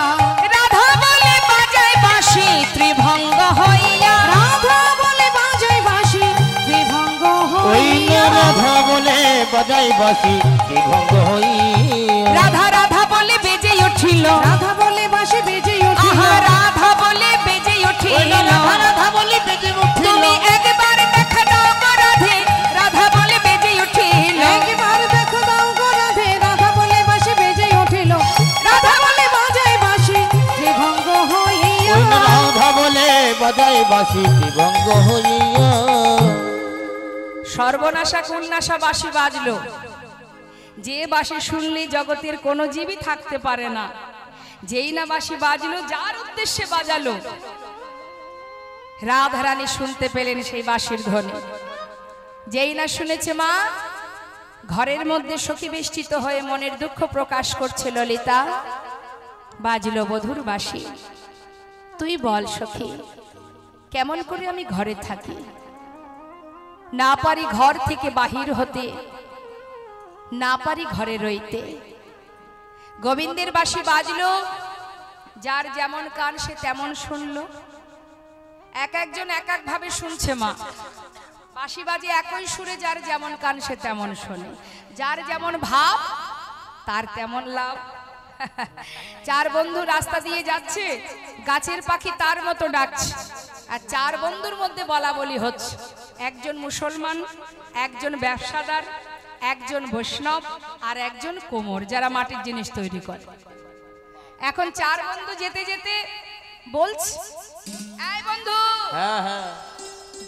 রাধা বলে বাজায় বাঁশি ত্রিভঙ্গ হইয়া রাধা বলে বাজায় বাঁশি ত্রিভঙ্গ ওই হইয়া রাধা বলে বাজাই বাসি ভঙ্গ হই রাধা রাধা বলে বেজে উঠিল রাধা বলে বাঁশি বেজে উঠিল আহা রাধা বলে বেজে উঠিল রাধা বলে বেজে উঠিল তুমি একবার দেখা দাও গো রাধে রাধা বলে বেজে উঠিল একবার দেখো দাও গো রাধে রাধা বলে বাঁশি বেজে উঠিল রাধা বলে বাজায় বাঁশি ত্রিভঙ্গ হইয়া ওই রাধা বলে বাজাই বাসি ভঙ্গ হইয়া সর্বনাশা কুলনাশা বাঁশি বাজলো যে বাঁশি শুনলে জগতের কোনো জীবই থাকতে পারে না যেই না বাঁশি বাজলো যার উদ্দেশ্যে বাজালো রাধারানী শুনতে পেলেন সেই বাঁশির ধ্বনি যেই না শুনেছে মা ঘরের মধ্যে সখী বেষ্টিত হয়ে মনের দুঃখ প্রকাশ করছে ললিতা বাজলো বধুর বাঁশি তুই বল সখী কেমন করে আমি ঘরে থাকি না পারি ঘর থেকে বাহির হতে না পারি ঘরে রইতে গোবিন্দের বাঁশি বাজলো যার যেমন কান সে তেমন শুনলো এক একজন এক এক ভাবে শুনছে মা বাঁশি বাজে একই সুরে যার যেমন কান সে তেমন শোনে যার যেমন ভাব তার তেমন লাভ চার বন্ধু রাস্তা দিয়ে যাচ্ছে গাছের পাখি তার মতো ডাকছে আর চার বন্ধুর মধ্যে বলা বলি হচ্ছে একজন মুসলমান একজন ব্যবসাদার একজন বৈষ্ণব আর একজন কোমর যারা মাটির জিনিস তৈরি করে এখন চার বন্ধু যেতে যেতে বলছে এই বন্ধু হ্যাঁ হ্যাঁ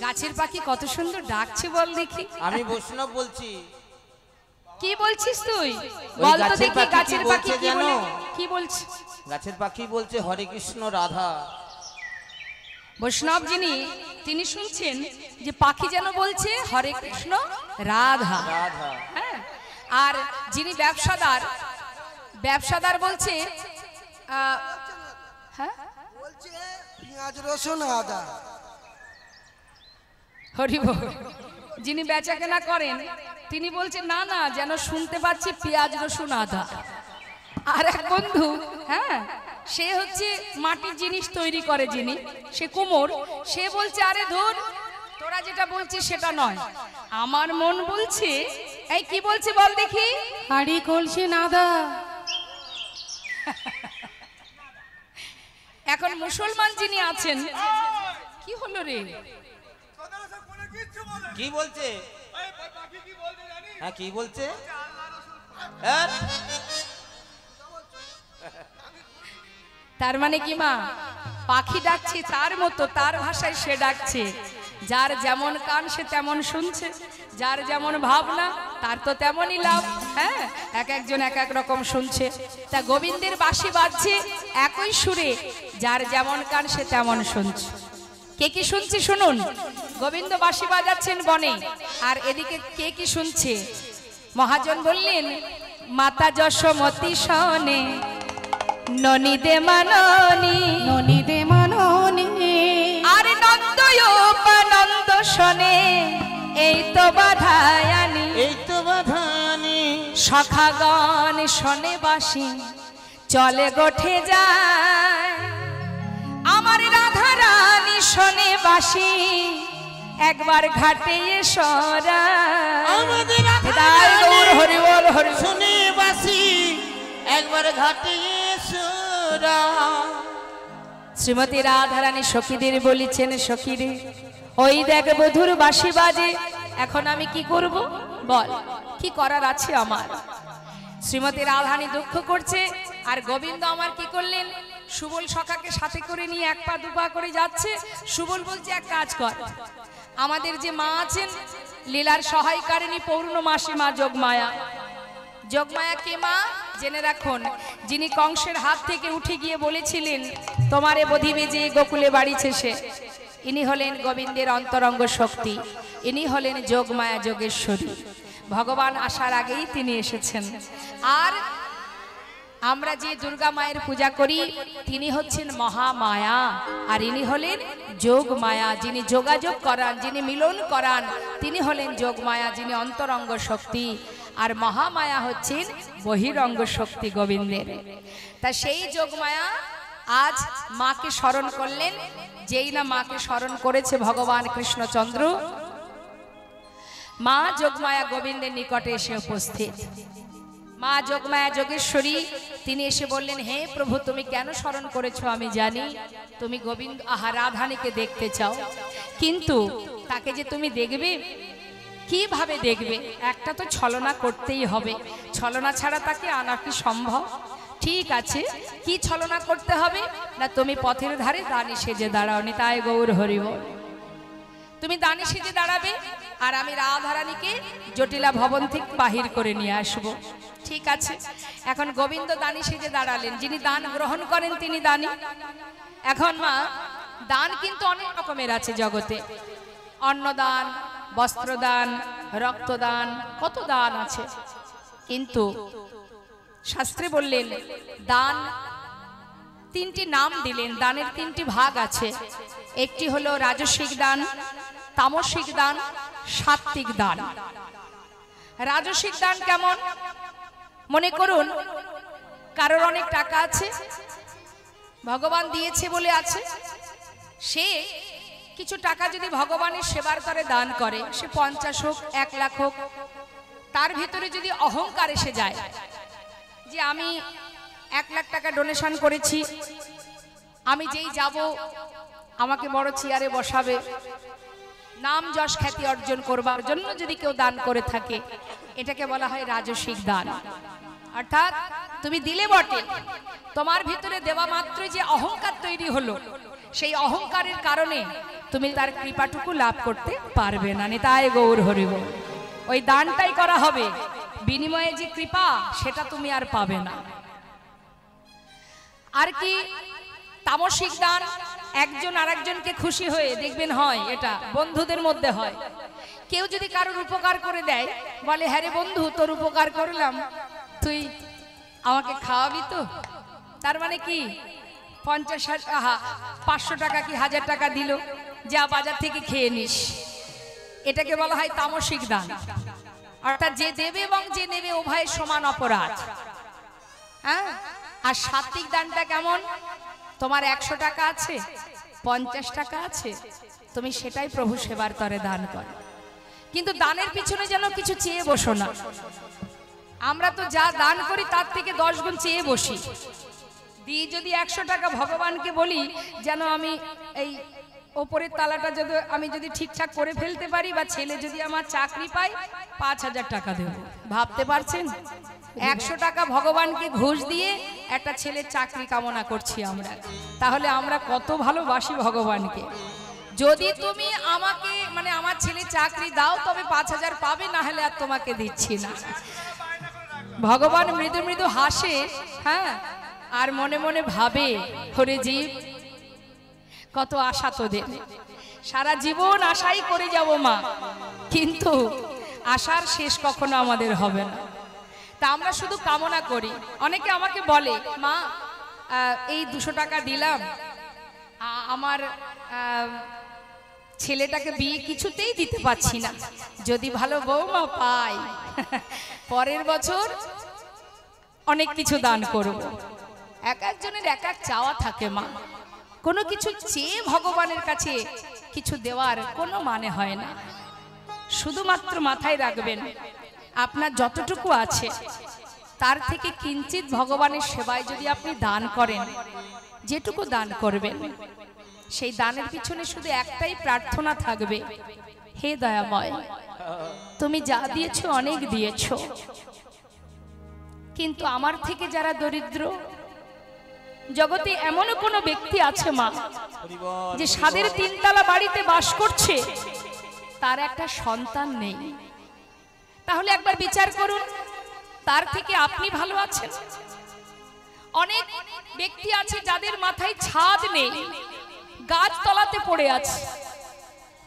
গাছের পাখি কত সুন্দর ডাকছে বল দেখি আমি বৈষ্ণব বলছি কি বলছিস তুই ওই বল তো গাছের দেখি পাখি গাছের কি পাখি বলছে কি জানো? বলে কি বলছে গাছের পাখি বলছে হরে কৃষ্ণ রাধা বৈষ্ণব যিনি তিনি শুনছেন যে পাখি যেন বলছে হরে কৃষ্ণ রাধা রাধা হ্যাঁ আর যিনি ব্যবসাদার ব্যবসাদার বলছে হ্যাঁ বলছে পেঁয়াজ রসুন আদা হরি বল যিনি বেচা কেনা করেন তিনি বলছেন না না যেন শুনতে পাচ্ছি পেঁয়াজ রসুন আদা আর এক বন্ধু হ্যাঁ সে হচ্ছে মাটির জিনিস তৈরি করে যিনি সে কুমোর সে বলছে আরে ধুর তোরা যেটা বলছিস সেটা নয় আমার মন বলছে এই কি বলছে বল দেখি হাড়ি কলসি নাদা এখন মুসলমান যিনি আছেন কি হলো রে কি বলছে হ্যাঁ কি বলছে হ্যাঁ? তার মানে কি মা পাখি ডাকছে তার মতো তার ভাষায় সে ডাকছে যার যেমন কান সে তেমন শুনছে যার যেমন ভাবনা তার তো তেমনই লাভ হ্যাঁ এক একজন এক এক রকম শুনছে তা গোবিন্দের বাঁশি বাজছে একই সুরে যার যেমন কান সে তেমন শুনছে কে কি শুনছে শুনুন গোবিন্দ বাঁশি বাজাচ্ছেন বনে আর এদিকে কে কি শুনছে মহাজন বললেন মাতা যশোমতী শোনে ননিদে মাননি ননিদে মাননি আর নন্দয়োপানন্দ শোনে এই তো বাধায়ানি এই তো বাধানি সখাগণ শোনে বাঁশি চলে গোঠে যায় আমার রাধা রানী শোনে বাঁশি একবার ঘাটে সরা আমাদের হরি বল হরি শুনে বাসি একবার ঘাটে সুরা শ্রীমতী রাধারানী সখীদের বলিছেন সখীরে ওই দেখ বধুর বাঁশি বাজে এখন আমি কি করব বল কি করার আছে আমার শ্রীমতী রাধারানী দুঃখ করছে আর গোবিন্দ আমার কি করলেন সুবল সখাকে সাথে করে নিয়ে এক পা দুপা করে যাচ্ছে সুবল বলছে এক কাজ কর আমাদের যে মা আছেন লীলার সহায়কারিণী পৌর্ণমাসী মা যোগমায়া যোগমায়া কে মা জেনে রাখুন যিনি কংসের হাত থেকে উঠে গিয়ে বলেছিলেন তোমারে বধিবে যে গোকুলে বাড়িছে সে ইনি হলেন গোবিন্দের অন্তরঙ্গ শক্তি ইনি হলেন যোগমায়া যোগেশ্বরী ভগবান আসার আগেই তিনি এসেছেন। আর আমরা যে দুর্গা মায়ের পূজা করি তিনি হচ্ছেন মহামায়া, আর ইনি হলেন যোগ মায়া, যিনি যোগাযোগ করান, যিনি মিলন করান, তিনি হলেন যোগ মায়া, যিনি অন্তরঙ্গ শক্তি। আর মহামায়া হচ্ছেন বহিরঙ্গ শক্তি গোবিন্দের। তা সেই যোগ মায়া আজ মাকে স্মরণ করলেন। যেই না মাকে স্মরণ করেছে ভগবান কৃষ্ণচন্দ্র, মা যোগমায়া গোবিন্দের নিকটে এসে উপস্থিত। মা যোগমায়া যোগেশ্বরী তিনি এসে বললেন, হে প্রভু, তুমি কেন স্মরণ করেছো আমি জানি, তুমি গোবিন্দ রাধানীকে দেখতে চাও, কিন্তু তাকে যে তুমি দেখবে কিভাবে দেখবে? একটা তো ছলনা করতেই হবে, ছলনা ছাড়া তাকে আনা কি সম্ভব? ঠিক আছে, কি ছলনা করতে হবে না, তুমি পথের ধারে দানি সেজে দাঁড়াও, নিতাই গৌর হরি বল। তুমি দানি সেজে দাঁড়াবে আর আমি রাধারানীকে জটিলা ভবন থেকে বাহির করে নিয়ে আসব। ঠিক আছে, এখন গোবিন্দ দানি সেজে দাঁড়ালেন, যিনি দান গ্রহণ করেন তিনি দানি। এখন মা, দান কিন্তু অনেক রকমের আছে জগতে, অন্নদান, বস্ত্রদান, রক্তদান, কত দান আছে। কিন্তু শাস্ত্রে বললেন দান তিনটি নাম দিলেন, দানের তিনটি ভাগ আছে। একটি হলো রাজসিক দান, তামসিক দান, সাত্ত্বিক দান। রাজসিক দান কেমন? মনে করুন কারোর অনেক টাকা আছে, ভগবান দিয়েছে বলে আছে, সে কিছু টাকা যদি ভগবানের সেবার করে দান করে, সে 50 হোক 1 লাখ হোক, তার ভিতরে যদি অহংকার এসে যায় যে আমি 1 লাখ টাকা ডোনেশন করেছি, আমি যেই যাব আমাকে বড় চেয়ারে বসাবে, নাম যশ খ্যাতি অর্জন করবার জন্য যদি কেউ দান করে থাকে, এটাকে বলা হয় রাজসিক দান। অর্থাৎ তুমি দিলে বটে, তোমার ভিতরে দেওয়া মাত্রই যে অহংকার তৈরি হলো, সেই অহংকারের কারণে তুমি তার কৃপাটুকু লাভ করতে পারবে না। নিতাই গৌর হরি বল। ওই দানটাই করা হবে, বিনিময়ে যে কৃপা সেটা তুমি আর পাবে না। আর কি তামসিক দান, একজন আরেকজনকে খুশি হয়ে দেখবেন হয়, এটা বন্ধুদের মধ্যে হয়। কেউ যদি কারোর উপকার করে দেয়, বলে হ্যাঁ রে বন্ধু, তোর উপকার করলাম, তুই আমাকে খাওয়াবি তো? তার মানে কি 500 টাকা কি 1000 টাকা দিল, যা বাজার থেকে খেয়ে নিস। এটাকে বলা হয় তামসিক দান। অর্থাৎ যে দেবে এবং যে নেবে উভয় সমান অপরাধ। হ্যাঁ, আর সাত্ত্বিক দানটা কেমন? তোমার 100 টাকা আছে, 50 টাকা আছে, তুমি সেটাই প্রভু সেবার তরে দান করো। কিন্তু দানের পিছনে যেন কিছু চেয়ে বসো না। আমরা তো যা দান করি তার থেকে 10 গুণ চেয়ে বসি। দিয়ে যদি 100 টাকা ভগবানকে বলি যেন আমি এই ওপরের তালাটা যদি আমি যদি ঠিকঠাক করে ফেলতে পারি, বা ছেলে যদি আমার চাকরি পায় 5000 টাকা দেব। ভাবতে পারছেন? 100 টাকা ভগবানকে ঘুষ দিয়ে একটা ছেলের চাকরি কামনা করছি আমরা। তাহলে আমরা কত ভালোবাসি ভগবানকে। যদি তুমি আমাকে মানে আমার ছেলে চাকরি দাও তবে 5000 পাবে, না হলে আর তোমাকে দিচ্ছি না। ভগবান মৃদু মৃদু হাসে, হ্যাঁ, আর মনে মনে ভাবে, হরে জীব কত আশা তোদের, সারা জীবন আশাই করে যাব মা, কিন্তু আশার শেষ কখনো আমাদের হবে না। তা আমরা শুধু কামনা করি। অনেকে আমাকে বলে, মা এই 200 টাকা দিলাম, আমার ছেলেটাকে বিয়ে কিছুতেই দিতে পারছি না, যদি ভালো বৌমা পাই পরের বছর অনেক কিছু দান করব। এক একজনের এক এক চাওয়া থাকে মা। কোনো কিছু চেয়ে ভগবানের কাছে কিছু দেওয়ার কোনো মানে হয় না। শুধুমাত্র মাথায় রাখবেন, আপনার যতটুকু আছে তার থেকে কিঞ্চিত ভগবানের সেবায় যদি আপনি দান করেন, যেটুকু দান করবেন, সেই দানের পিছনে শুধু একটাই প্রার্থনা থাকবে, হে দয়াময়, তুমি যা দিয়েছো অনেক দিয়েছো, কিন্তু আমার থেকে যারা দরিদ্র, জগতে এমনও কোনো ব্যক্তি আছে মা, যে সাদের 3 তলা বাড়িতে বাস করছে, তার একটা সন্তান নেই। তাহলে একবার বিচার করুন, তার থেকে আপনি ভালো আছেন? অনেক ব্যক্তি আছে যাদের মাথায় ছাদ নেই, গাছ তলাতে পড়ে আছে।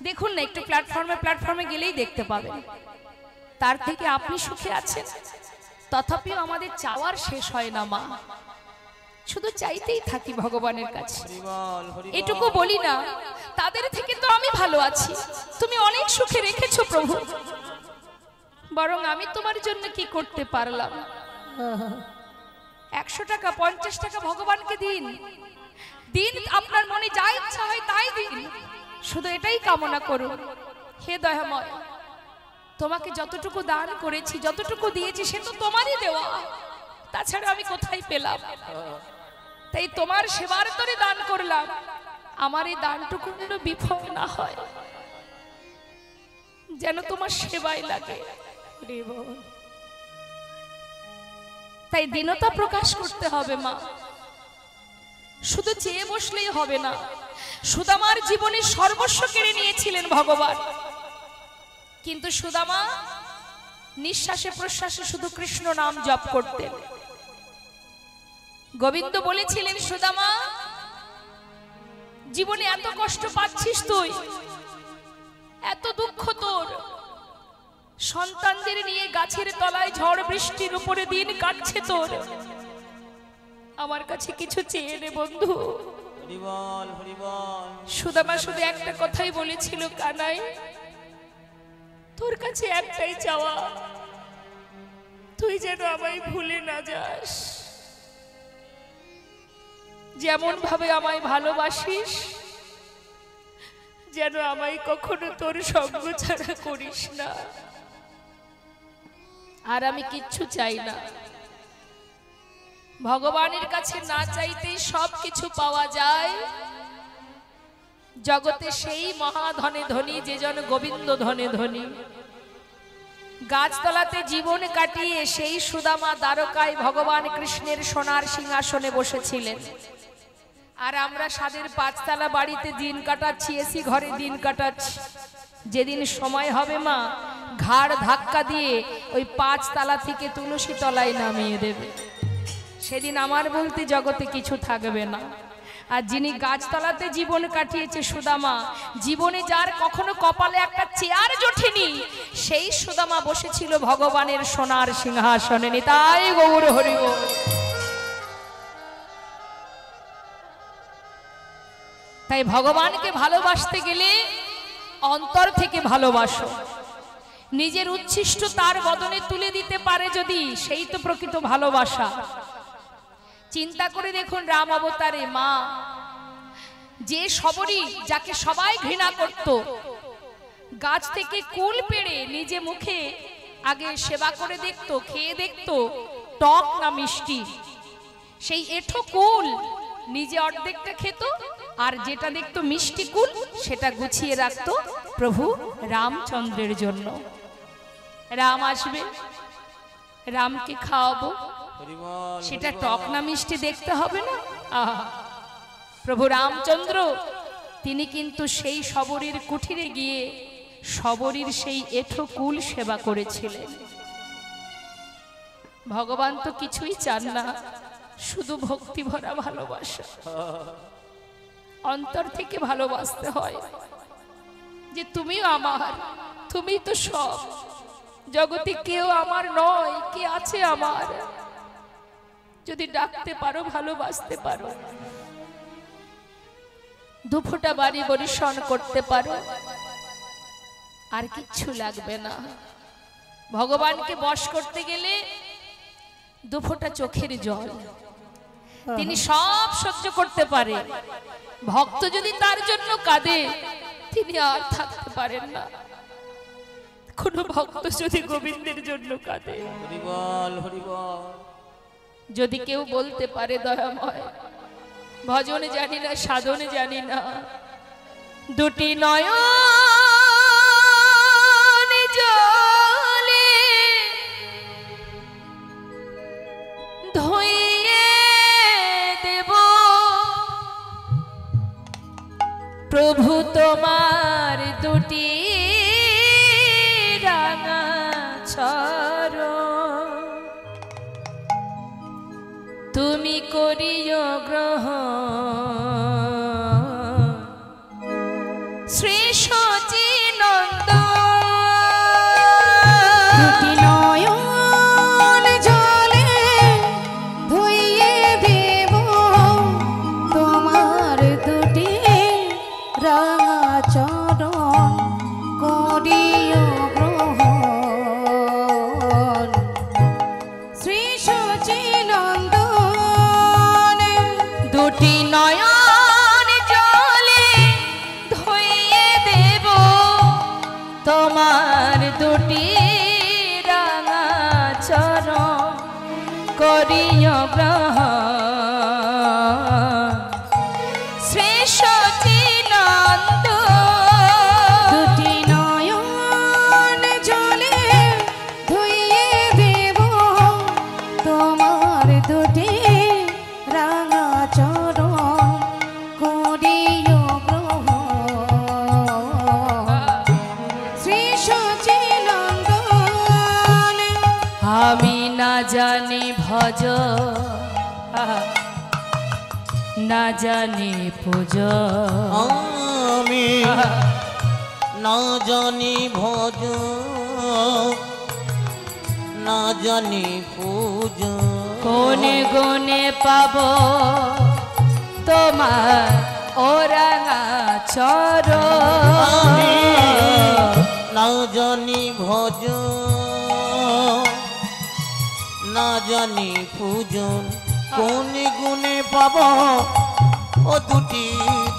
দেখুন না, একটু প্ল্যাটফর্মে গেলেই দেখতে পাবেন। তার থেকে আপনি সুখে আছেন। তথাপিও আমাদের চাওয়ার শেষ হয় না মা, শুধু চাইতেই থাকি ভগবানের কাছে। এটুকু বলি না তাদের থেকে তো আমি ভালো আছি, তুমি অনেক সুখে রেখেছো প্রভু, বরং আমি তোমার জন্য কি করতে পারলাম? 100 টাকা 50 টাকা ভগবানকে দিন, দিন আপনার মনে যা ইচ্ছা হয় তাই দিন, শুধু এটাই কামনা করুন, হে দয়াময় তোমাকে যতটুকু দান করেছি, যতটুকু দিয়েছি সে তো তোমারই দেওয়া, তাছাড়া আমি কোথায় পেলাম? তাই তোমার সেবার তরে দান করলাম, আমার এই দানটুকু যেন বিফল না হয়, যেন তোমার সেবায় লাগে। তাই দীনতা প্রকাশ করতে হবে মা, শুধু চেয়ে বসলেই হবে না। সুদামার জীবনে সর্বস্ব কেড়ে নিয়েছিলেন ভগবান, কিন্তু সুদামা নিঃশ্বাসে প্রশ্বাসে শুধু কৃষ্ণ নাম জপ করতেন। গোবিন্দ বলেছিলেন, সুদামা জীবনে এত কষ্ট পাচ্ছিস তুই, এত দুঃখ তোর, সন্তানদের নিয়ে গাছের তলায় ঝড় বৃষ্টির উপরে দিন কাটছে তোর, আমার কাছে কিছু চেয়ে নে বন্ধু। সুদামা শুধু একটা কথাই বলেছিল, কানাই তোর কাছে একটাই চাওয়া, তুই যেন আমায় ভুলে না যাস, যেমন ভাবে আমায় ভালোবাসিস যেন আমায় কখনো তোর সঙ্গ ছাড়া করিস না। আর আমি কিচ্ছু চাই না, ভগবানের কাছে না চাইতেই সব কিছু পাওয়া যায়। জগতে সেই মহাধনে ধনী যে জন গোবিন্দ ধনে ধনী। গাছতলাতে জীবন কাটিয়ে সেই সুদামা দ্বারকায় ভগবান কৃষ্ণের সোনার সিংহাসনে বসেছিলেন, আর আমরা সাদের 5 তলা বাড়িতে দিন কাটাচ্ছি, এসি ঘরে দিন কাটাচ্ছি। যেদিন সময় হবে মা, ঘাড় ধাক্কা দিয়ে ওই 5 তলা থেকে তুলসী তলায় নামিয়ে দেবে, সেদিন আমার বলতে জগতে কিছু থাকবে না। আর যিনি গাছতলাতে জীবন কাটিয়েছে সুদামা, জীবনে যার কখনো কপালে একটা চেয়ার জোটেনি, সেই সুদামা বসেছিল ভগবানের সোনার সিংহাসনে। নিতাই গৌর হরি বল। তাই ভগবানকে ভালোবাসতে গেলে অন্তর থেকে ভালোবাসো, নিজের উচ্ছিষ্ট তার বদনে তুলে দিতে পারে যদি, সেই তো প্রকৃত ভালোবাসা। চিন্তা করে দেখুন, রাম অবতারে মা যে সবরী, যাকে সবাই ঘৃণা করত, গাছ থেকে কুল পেড়ে নিজে মুখে আগে সেবা করে দেখত, খেয়ে দেখত টক না মিষ্টি, সেই এঠো কুল নিজে অর্ধেকটা খেত, আর যেটা দেখতো মিষ্টি কুল সেটা গুছিয়ে রাখতো প্রভু রামচন্দ্রের জন্য। রাম আসবে, রামকে খাওয়াবো, সেটা টক না মিষ্টি দেখতে হবে না। প্রভু রামচন্দ্র তিনি কিন্তু সেই সবরীর কুঠিরে গিয়ে সবরীর সেই এঠো কুল সেবা করেছিলেন। ভগবান তো কিছুই চান না, শুধু ভক্তি ভরা ভালোবাসা। অন্তর থেকে ভালোবাসতে হয় যে তুমিও আমার, তুমি তো সব, জগতে কেউ আমার নয়, কে আছে আমার? যদি ডাকতে পারো, ভালোবাসতে পারো, দুফোঁটা বাড়ি বরিশন করতে পারো, আর কিচ্ছু লাগবে না। ভগবানকে বশ করতে গেলে দুফোঁটা চোখের জল, তিনি সব সহ্য করতে পারে। ভক্ত যদি তার জন্য কাঁদে, তিনি আর থাকতে পারেন না। কোন ভক্ত যদি গোবিন্দের জন্য কাঁদে, যদি কেউ বলতে পারে দয়াময় ভজনে জানি না, সাধনে জানি না, দুটি নয়ন জলে ধুইয়ে দেব প্রভু তোমার দুটি রাঙা চরণ, তুমি করিও গ্রহণ শ্রী সচিনন্দন। দুটি নয়ন জলে ধুইয়ে দেব তোমার দুটি রাঙা চরণ করিও গ্রহণ শ্রী সচিনন্দন দুটি নয়ন জলে ধুইয়ে দেব তোমার দুটি রাঙা চরণ করিও গ্রহণ শ্রী সচিনন্দন দুটি নয়ন জলে ধুইয়ে দেব তোমার দুটি রাঙা চরণ করিও গ্রহণ শ্রী সচিনন্দন আমি না জানি ভজ না জানি পূজ আমি না জানি ভজ না জানি পূজ কোনে গুনে পাব তোমার ওরাঙা চরণ না জানি ভজ না জানি পূজন কোন গুণে পাব ও দুটি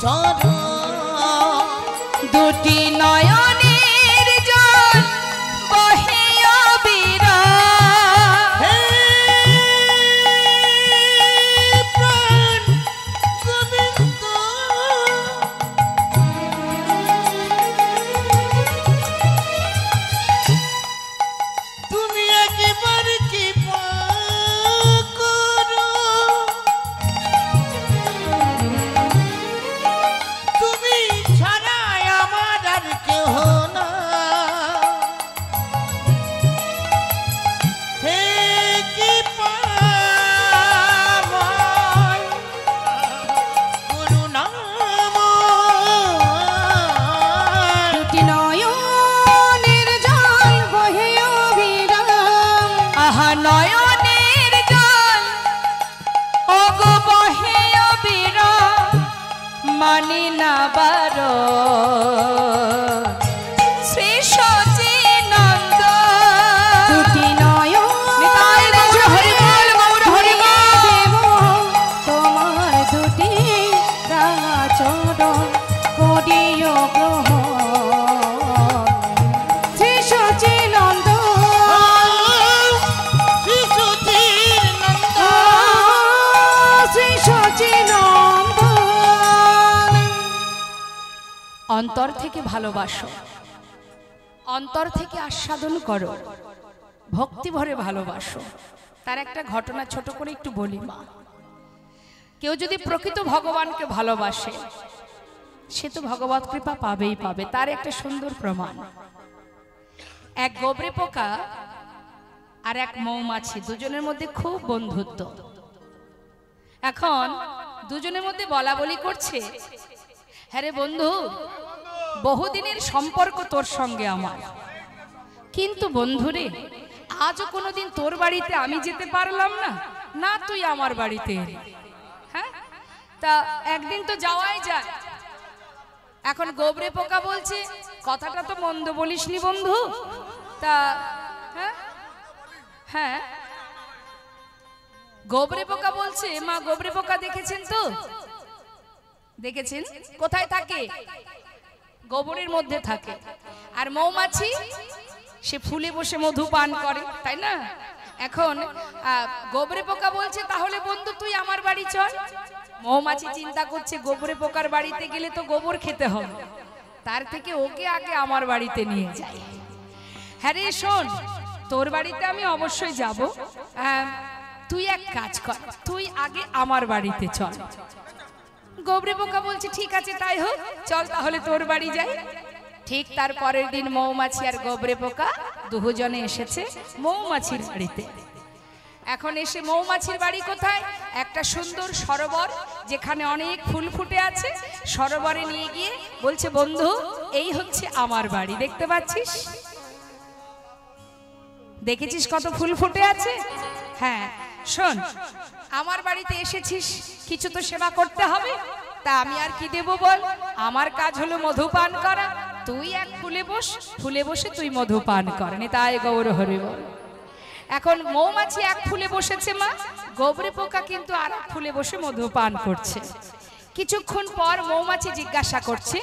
চরণ দুটি নয়নের জল বহে অবিরাম হে প্রাণ গোবিন্দ তুমি একবার কৃপা করো তুমি ছাড়া আমার আর কেহ না হে কৃপাময় করুণাময় দুটি নয়নের জল বহে অবিরাম আহা নয়নের জল ওগো বহে অবিরাম মানি না বারো শ্রী সচিনন্দ দুটি নয়নের জলে ধুইয়ে দেব তোমার দুটি রাঙা চরণ করিও গ্রহণ শ্রী সচিনন্দন শ্রী সচিনন্দন অন্তর থেকে ভালোবাসো, অন্তর থেকে আস্বাদন করো, ভক্তি ভরে ভালোবাসো। তার একটা ঘটনা ছোট করে একটু বলি মা। কেউ যদি প্রকৃত ভগবানকে ভালোবাসে সে তো ভগবত কৃপা পাবেই পাবে। তার একটা সুন্দর প্রমাণ, এক গোবরে পোকা আর এক মৌমাছি, দুজনের মধ্যে খুব বন্ধুত্ব। এখন দুজনের মধ্যে বলা বলি করছে, হ্যাঁ রে বন্ধু, বহুদিনের সম্পর্ক তোর সঙ্গে আমার, কিন্তু বন্ধুরে আজও কোনোদিন তোর বাড়িতে আমি যেতে পারলাম না, না তুই আমার বাড়িতে এলি। হ্যাঁ, তা একদিন তো যাওয়াই যায়। এখন গোবরে পোকা বলছে, কথাটা তো মন্দ বলিসনি বন্ধু। তা হ্যাঁ হ্যাঁ গোবরে পোকা বলছে, মা গোবরে পোকা দেখেছেন তো? দেখেছেন? কোথায় থাকে? গোবরের মধ্যে থাকে। আর মৌমাছি সে ফুলে বসে মধু পান করে, তাই না? এখন গোবরে পোকা বলছে, তাহলে বন্ধু তুই আমার বাড়ি চল। মৌমাছি চিন্তা করছে, গোবরে পোকার বাড়িতে গেলে তো গোবর খেতে হবে, তার থেকে ওকে আগে আমার বাড়িতে নিয়ে যাই। হ্যাঁ রে শোন, তোর বাড়িতে আমি অবশ্যই যাব, তুই এক কাজ কর, তুই আগে আমার বাড়িতে চল। গোবরে পোকা বলছে, ঠিক আছে তাই হোক, চল তাহলে তোর বাড়ি যাই। ঠিক তার পরের দিন মৌমাছি আর গোবরে পোকা দুজনে এসেছে মৌমাছির বাড়িতে। এখন এসে মৌমাছির বাড়ি কোথায়? একটা সুন্দর সরোবর, যেখানে অনেক ফুল ফুটে আছে। সরোবরে নিয়ে গিয়ে বলছে, বন্ধু এই হচ্ছে আমার বাড়ি, দেখতে পাচ্ছিস? দেখেছিস কত ফুল ফুটে আছে? হ্যাঁ শোন, আমার বাড়িতে এসেছিস, কিছু তো সেবা করতে হবে। তা আমি আর কি দেব বল? আমার কাজ হলো মধু পান করা। তুই এক ফুলে বস, ফুলে বসে তুই মধু পান কর। তাই গৌর হরি বল। এখন মৌমাছি এক ফুলে বসেছে মা, গোবরে পোকা কিন্তু আর এক ফুলে বসে মধু পান করছে। কিছুক্ষণ পর মৌমাছি জিজ্ঞাসা করছে,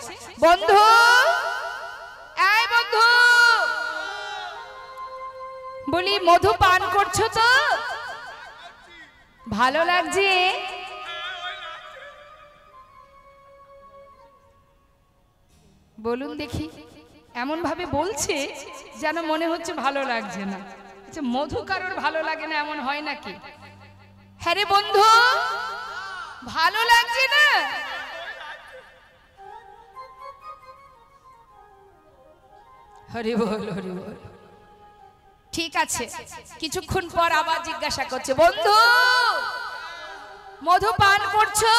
বন্ধু, এই বন্ধু, বলি মধু পান করছো তো? ভালো লাগছে? বলুন দেখি। এমন ভাবে বলছে যেন মনে হচ্ছে ভালো লাগছে না। আচ্ছা, মধু কারোর ভালো লাগে না এমন হয় নাকি? হ্যাঁ রে বন্ধু, ভালো লাগছে না? হরি বল, হরি বল। ঠিক আছে, কিছুক্ষণ পর আবার জিজ্ঞাসা করছে, বন্ধু, মধু পান করছো?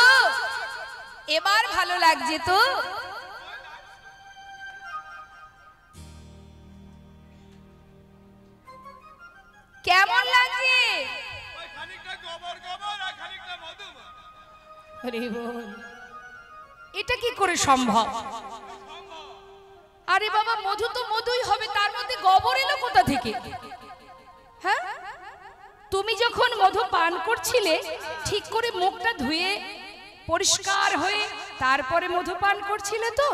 এবার ভালো লাগছে তো? কেমন লাগছে? এটা কি করে সম্ভব? আরে বাবা, মধু তো মধুই হবে, তার মধ্যে গোবর এলো কোথা থেকে? হ্যাঁ, তুমি যখন মধু পান করছিলে ঠিক করে মুখটা ধুয়ে পরিষ্কার হয়ে তারপরে মধু পান করছিলে তো?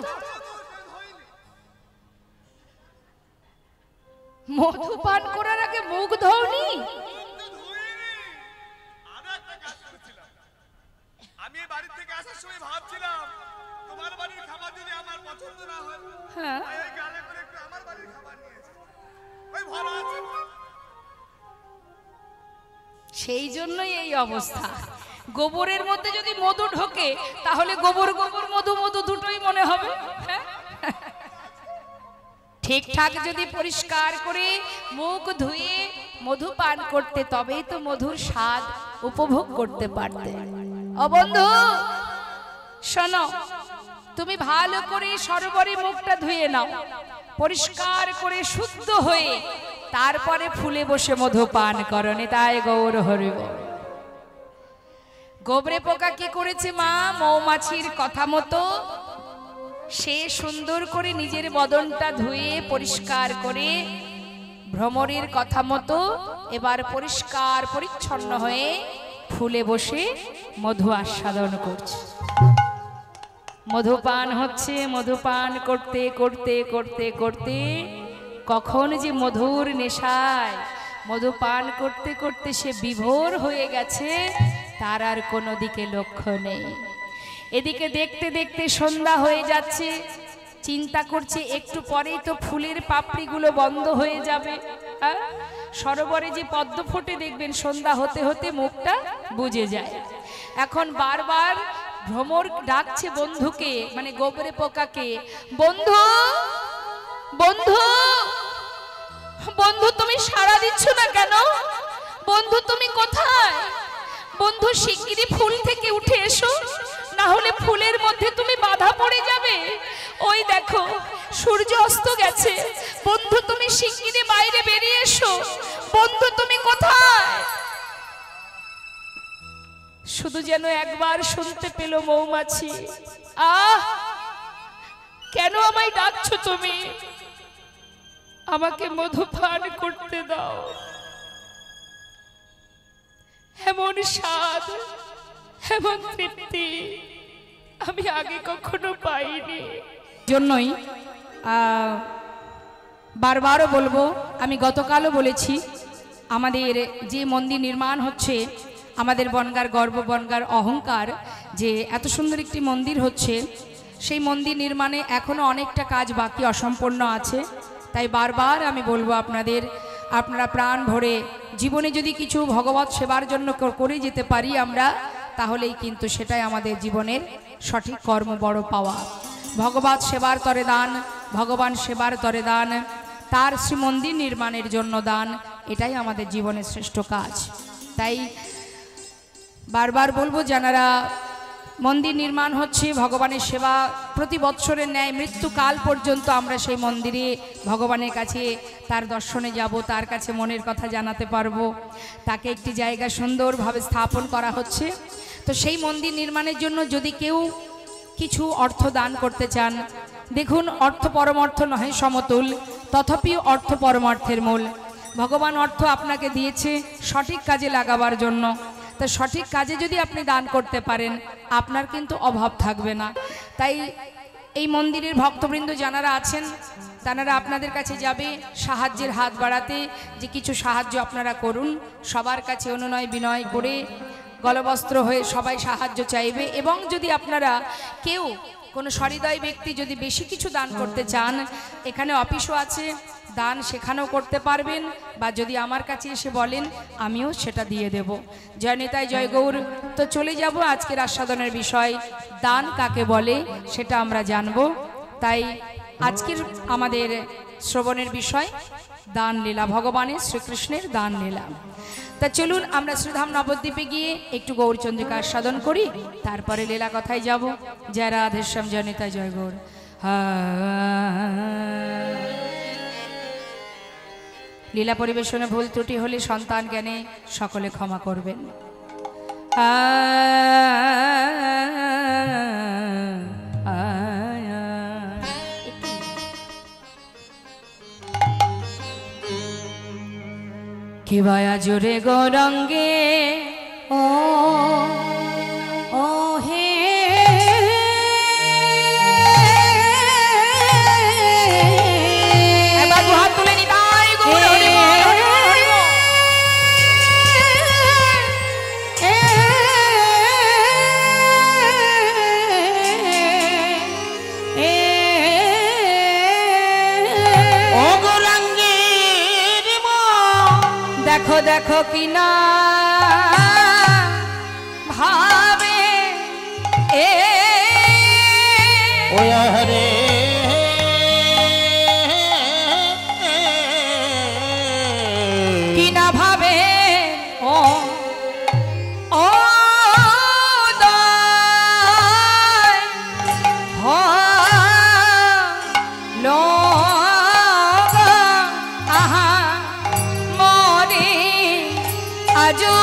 মধু পান করার আগে মুখ ধোনি? আমি বাড়ি থেকে আসার সময় ভাবছিলাম তোমার বাড়ির খাবার যদি আমার পছন্দ না হয়, হ্যাঁ, ওই গালে করে একটু আমার বাড়ির খাবার নিয়েছি। ওই ভালো আছে। সেই জন্যই এই অবস্থা। গোবরের মধ্যে যদি মধু ঢোকে তাহলে গোবর গোবর, মধু মধু দুটোই মনে হবে। হ্যাঁ, ঠিকঠাক যদি পরিষ্কার করে মুখ ধুয়ে মধু পান করতে, তবেই তো মধুর স্বাদ উপভোগ করতে পারতে। ও বন্ধু শোনো, তুমি ভালো করে সরোবরে মুখটা ধুয়ে নাও, পরিষ্কার করে শুদ্ধ হয়ে তারপরে ফুলে বসে মধু পান করো। তাই গৌর হরি বল। গোবরে পোকা কি করেছে মা? মৌমাছির কথা মতো সে সুন্দর করে নিজের বদনটা ধুয়ে পরিষ্কার করে ভ্রমরের কথা মতো এবার পরিষ্কার পরিচ্ছন্ন হয়ে ফুলে বসে মধু আস্বাদন করছে। মধুপান হচ্ছে। মধুপান করতে করতে করতে করতে কখন যে মধুর নেশায় মধুপান করতে করতে সে বিভোর হয়ে গেছে, তার আর কোনো দিকে লক্ষ্য নেই। এদিকে দেখতে দেখতে সন্ধ্যা হয়ে যাচ্ছে, চিন্তা করছে একটু পরেই তো ফুলের পাপড়িগুলো বন্ধ হয়ে যাবে। সরোবরে যে পদ্ম ফোটে দেখবেন সন্ধ্যা হতে হতে মুখটা বুজে যায়। এখন বারবার ভ্রমর ডাকছে বন্ধুকে, মানে গোবরে পোকাকে, বন্ধু বন্ধু বন্ধু, তুমি সাড়া দিচ্ছ না কেন? বন্ধু তুমি কোথায়? বন্ধু শিগগিরই ফুল থেকে উঠে এসো, না হলে ফুলের মধ্যে তুমি বাধা পড়ে যাবে। ওই দেখো সূর্য অস্ত গেছে, বন্ধু তুমি শিগগিরই বাইরে বেরিয়ে এসো। বন্ধু তুমি কোথায়? শুধু যেন একবার শুনতে পেল মৌমাছি, আহ কেন আমায় ডাকছো তুমি? আমাকে মধু পান করতে দাও। এমন স্বাদ, এমন তৃপ্তি আমি আগে কখনো পাইনি। জন্যই বারবারও বলবো, আমি গতকালও বলেছি, আমাদের যে মন্দির নির্মাণ হচ্ছে, আমাদের বনগার গর্ব, বনগার অহংকার, যে এত সুন্দর একটি মন্দির হচ্ছে, সেই মন্দির নির্মাণে এখনো অনেকটা কাজ বাকি অসম্পূর্ণ আছে। তাই বারবার আমি বলবো আপনারা প্রাণ ভরে জীবনে যদি কিছু ভগবত সেবার জন্য করে যেতে পারি আমরা, তাহলেই কিন্তু সেটাই আমাদের জীবনের সঠিক কর্ম, বড় পাওয়া। ভগবত সেবার তরে দান, ভগবান সেবার তরে দান, তার শ্রীমন্দির নির্মাণের জন্য দান, এটাই আমাদের জীবনের শ্রেষ্ঠ কাজ। তাই বারবার বলবো, যারা মন্দির নির্মাণ হচ্ছে, ভগবানের সেবা প্রতি বৎসরের ন্যায় মৃত্যুকাল পর্যন্ত আমরা সেই মন্দিরে ভগবানের কাছে তার দর্শনে যাব, তার কাছে মনের কথা জানাতে পারবো। তাকে একটি জায়গা সুন্দরভাবে স্থাপন করা হচ্ছে। তো সেই মন্দির নির্মাণের জন্য যদি কেউ কিছু অর্থ দান করতে চান, দেখুন অর্থ পরমার্থ নহে সমতুল, তথাপিও অর্থ পরমার্থের মূল। ভগবান অর্থ আপনাকে দিয়েছে সঠিক কাজে লাগাবার জন্য। তা সঠিক কাজে যদি আপনি দান করতে পারেন, আপনার কিন্তু অভাব থাকবে না। তাই এই মন্দিরের ভক্তবৃন্দ যারা আছেন, তারা আপনাদের কাছে যাবে সাহায্যের হাত বাড়াতে, যে কিছু সাহায্য আপনারা করুন। সবার কাছে অনুনয় বিনয় করে গলবস্ত্র হয়ে সবাই সাহায্য চাইবে। এবং যদি আপনারা কেউ কোনো সহৃদয় ব্যক্তি যদি বেশি কিছু দান করতে চান, এখানে অফিসও আছে, দান সেখানেও করতে পারবেন, বা যদি আমার কাছে এসে বলেন আমিও সেটা দিয়ে দেব। জয় নিতাই, জয় গৌর। তো চলে যাব আজকের আস্বাদনের বিষয়, দান কাকে বলে সেটা আমরা জানব। তাই আজকের আমাদের শ্রবণের বিষয় দান লীলা, ভগবানের শ্রীকৃষ্ণের দান লীলা। তা চলুন আমরা শ্রীধাম নবদ্বীপে গিয়ে একটু গৌরচন্দ্রিকা আস্বাদন করি, তারপরে লীলা কথায় যাব। জয় রাধেশ্যাম, জয় নিতাই, জয় গৌর। লীলা পরিবেশনে ভুল ত্রুটি হলে সন্তান জ্ঞানে সকলে ক্ষমা করবেন। কি বায়া জোরে গৌরঙ্গে ও ও হে এবার দু হাত তুলে নিতাই গৌর, হরি বল, হরি বল, হরি বল। ও গৌরাঙ্গের মা, দেখো দেখো কিনা ভাবে ও হরে কিনা ভাবে ও ও দয় হলো আহা মরি আজু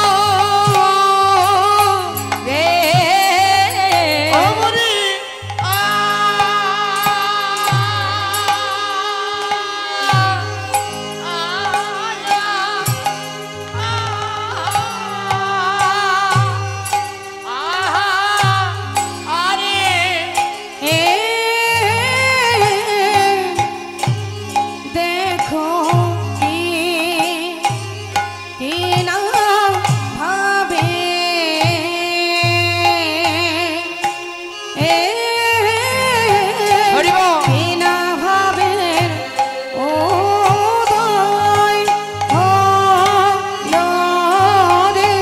রে অমরে দেখো কি না ভাবে হরি বল। কি না ভাবে ও দয় হলো রে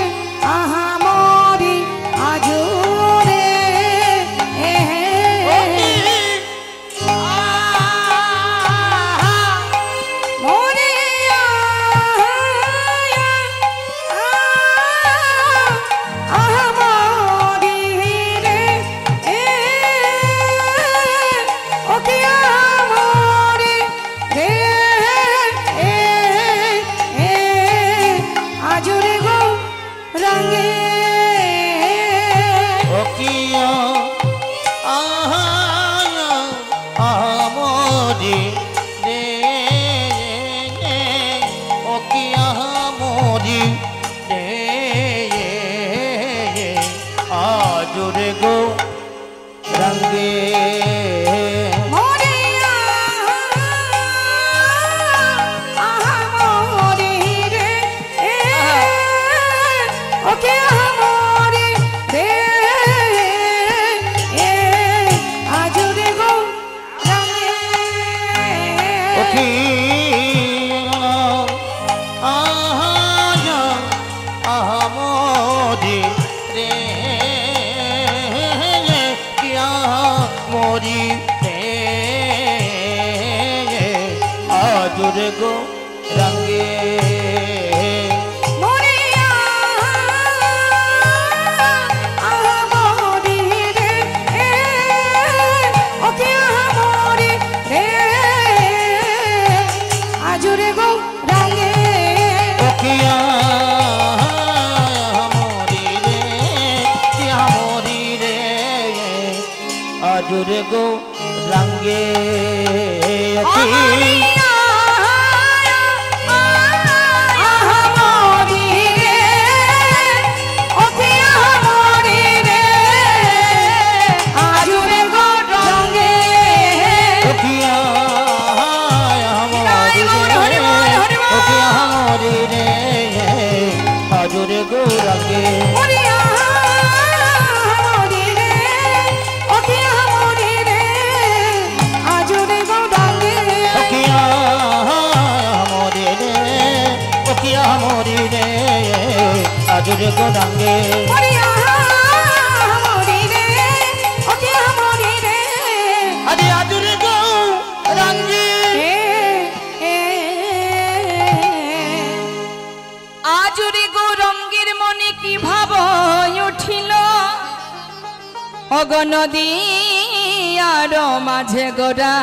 আহা মরি আজুরে মরিয়া আহা মরি রে ও কি আমরি রে আজুরে গো রঙে ও কিয়া আহা আমরি রে ও কিয়া মরি রে আজুরে গো রঙ্গে মরিয়া আহা মরি রে ও কি আমরি রে আজুরে গো রঙে ও কিয়া আহা আমরি রে কিয়া মরি রে আজুরে গো রঙ্গে মরিয়া আহা মরি আজুরে গো রঙে কিয়া মরি রে কিয়া মরি রে আজুরে গো রঙ্গে আজুরে গো রঙ্গে আজুরে গো রঙ্গে আরে আজুরে গো রঙ্গে আজুরে গো রঙ্গের মনে কি ভাব উঠিল অগো নদী আর মাঝে গোরা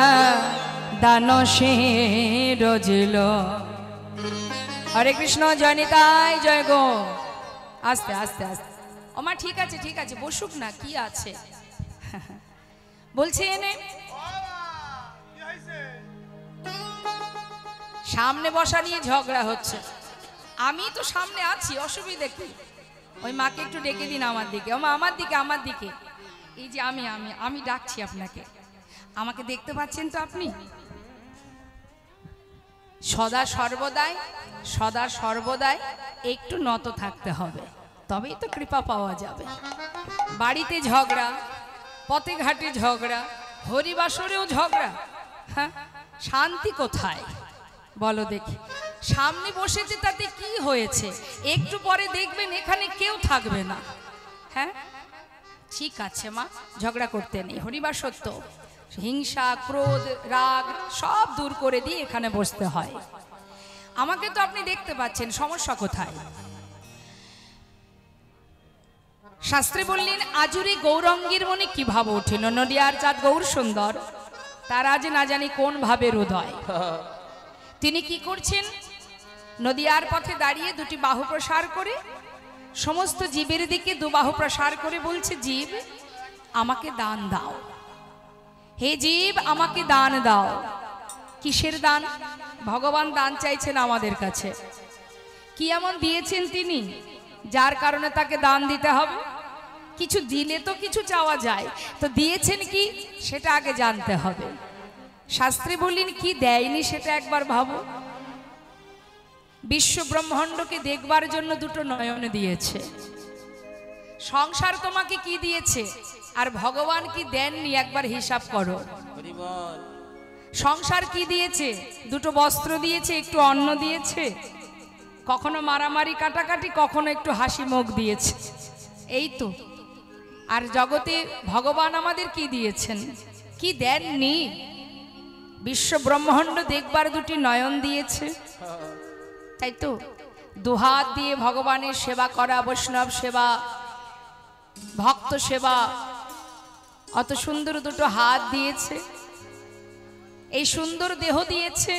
দানসে রজিল। হরে কৃষ্ণ, জয় নিতাই, জয় গো। আস্তে আস্তে আস্তে ওমা, ঠিক আছে ঠিক আছে, বসুক না, কি আছে। বলছি এনে সামনে বসা নিয়ে ঝগড়া হচ্ছে। আমি তো সামনে আছি, অসুবিধা কি? ওই মাকে একটু ডেকে দিন আমার দিকে। ওমা আমার দিকে, আমার দিকে। এই যে আমি আমি আমি ডাকছি আপনাকে, আমাকে দেখতে পাচ্ছেন তো আপনি? সদা সর্বদাই একটু নত থাকতে হবে, তবেই তো কৃপা পাওয়া যাবে। বাড়িতে ঝগড়া, পথে ঘাটে ঝগড়া, হরিবাসরেও ঝগড়া, হ্যাঁ, শান্তি কোথায় বলো দেখি? সামনে বসেছে তাতে কি হয়েছে? একটু পরে দেখবেন এখানে কেউ থাকবে না। হ্যাঁ, ঠিক আছে মা, ঝগড়া করতে নেই। হরিবাসর তো হিংসা, ক্রোধ, রাগ সব দূর করে দিয়ে এখানে বসতে হয়। আমাকে তো আপনি দেখতে পাচ্ছেন, সমস্যা কোথায়? শাস্ত্রে বললেন আজুরে গৌরঙ্গীর মনে কি ভাব উঠিল, নদিয়ার চাঁদ গৌর সুন্দর, তার আজ না জানি কোন ভাবের উদয়। তিনি কি করছেন? নদিয়ার পথে দাঁড়িয়ে দুটি বাহু প্রসার করে সমস্ত জীবের দিকে দু বাহু প্রসার করে বলছে, জীব আমাকে দান দাও, হে জীব আমাকে দান দাও। কিসের দান? ভগবান দান চাইছেন আমাদের কাছে। কি এমন দিয়েছেন তিনি যার কারণে তাকে দান দিতে হবে? কিছু দিলে তো কিছু চাওয়া যায়, তো দিয়েছেন কি সেটা আগে জানতে হবে। শাস্ত্রে বললেন কি দেয়নি সেটা একবার ভাবো। বিশ্ব ব্রহ্মাণ্ডকে দেখবার জন্য দুটো নয়ন দিয়েছে। সংসার তোমাকে কি দিয়েছে আর ভগবান কি দেননি একবার হিসাব করো। সংসার কি দিয়েছে? দুটো বস্ত্র দিয়েছে, একটু অন্ন দিয়েছে, কখনো মারামারি কাটাকাটি, কখনো একটু হাসি মুখ দিয়েছে, এই তো। আর জগতে ভগবান আমাদের কি দিয়েছেন? কি দেননি? বিশ্ব ব্রহ্মাণ্ড দেখবার দুটি নয়ন দিয়েছে, তাই তো। দুহাত দিয়ে ভগবানের সেবা করা, বৈষ্ণব সেবা, ভক্ত সেবা, অত সুন্দর দুটো হাত দিয়েছে, এই সুন্দর দেহ দিয়েছে,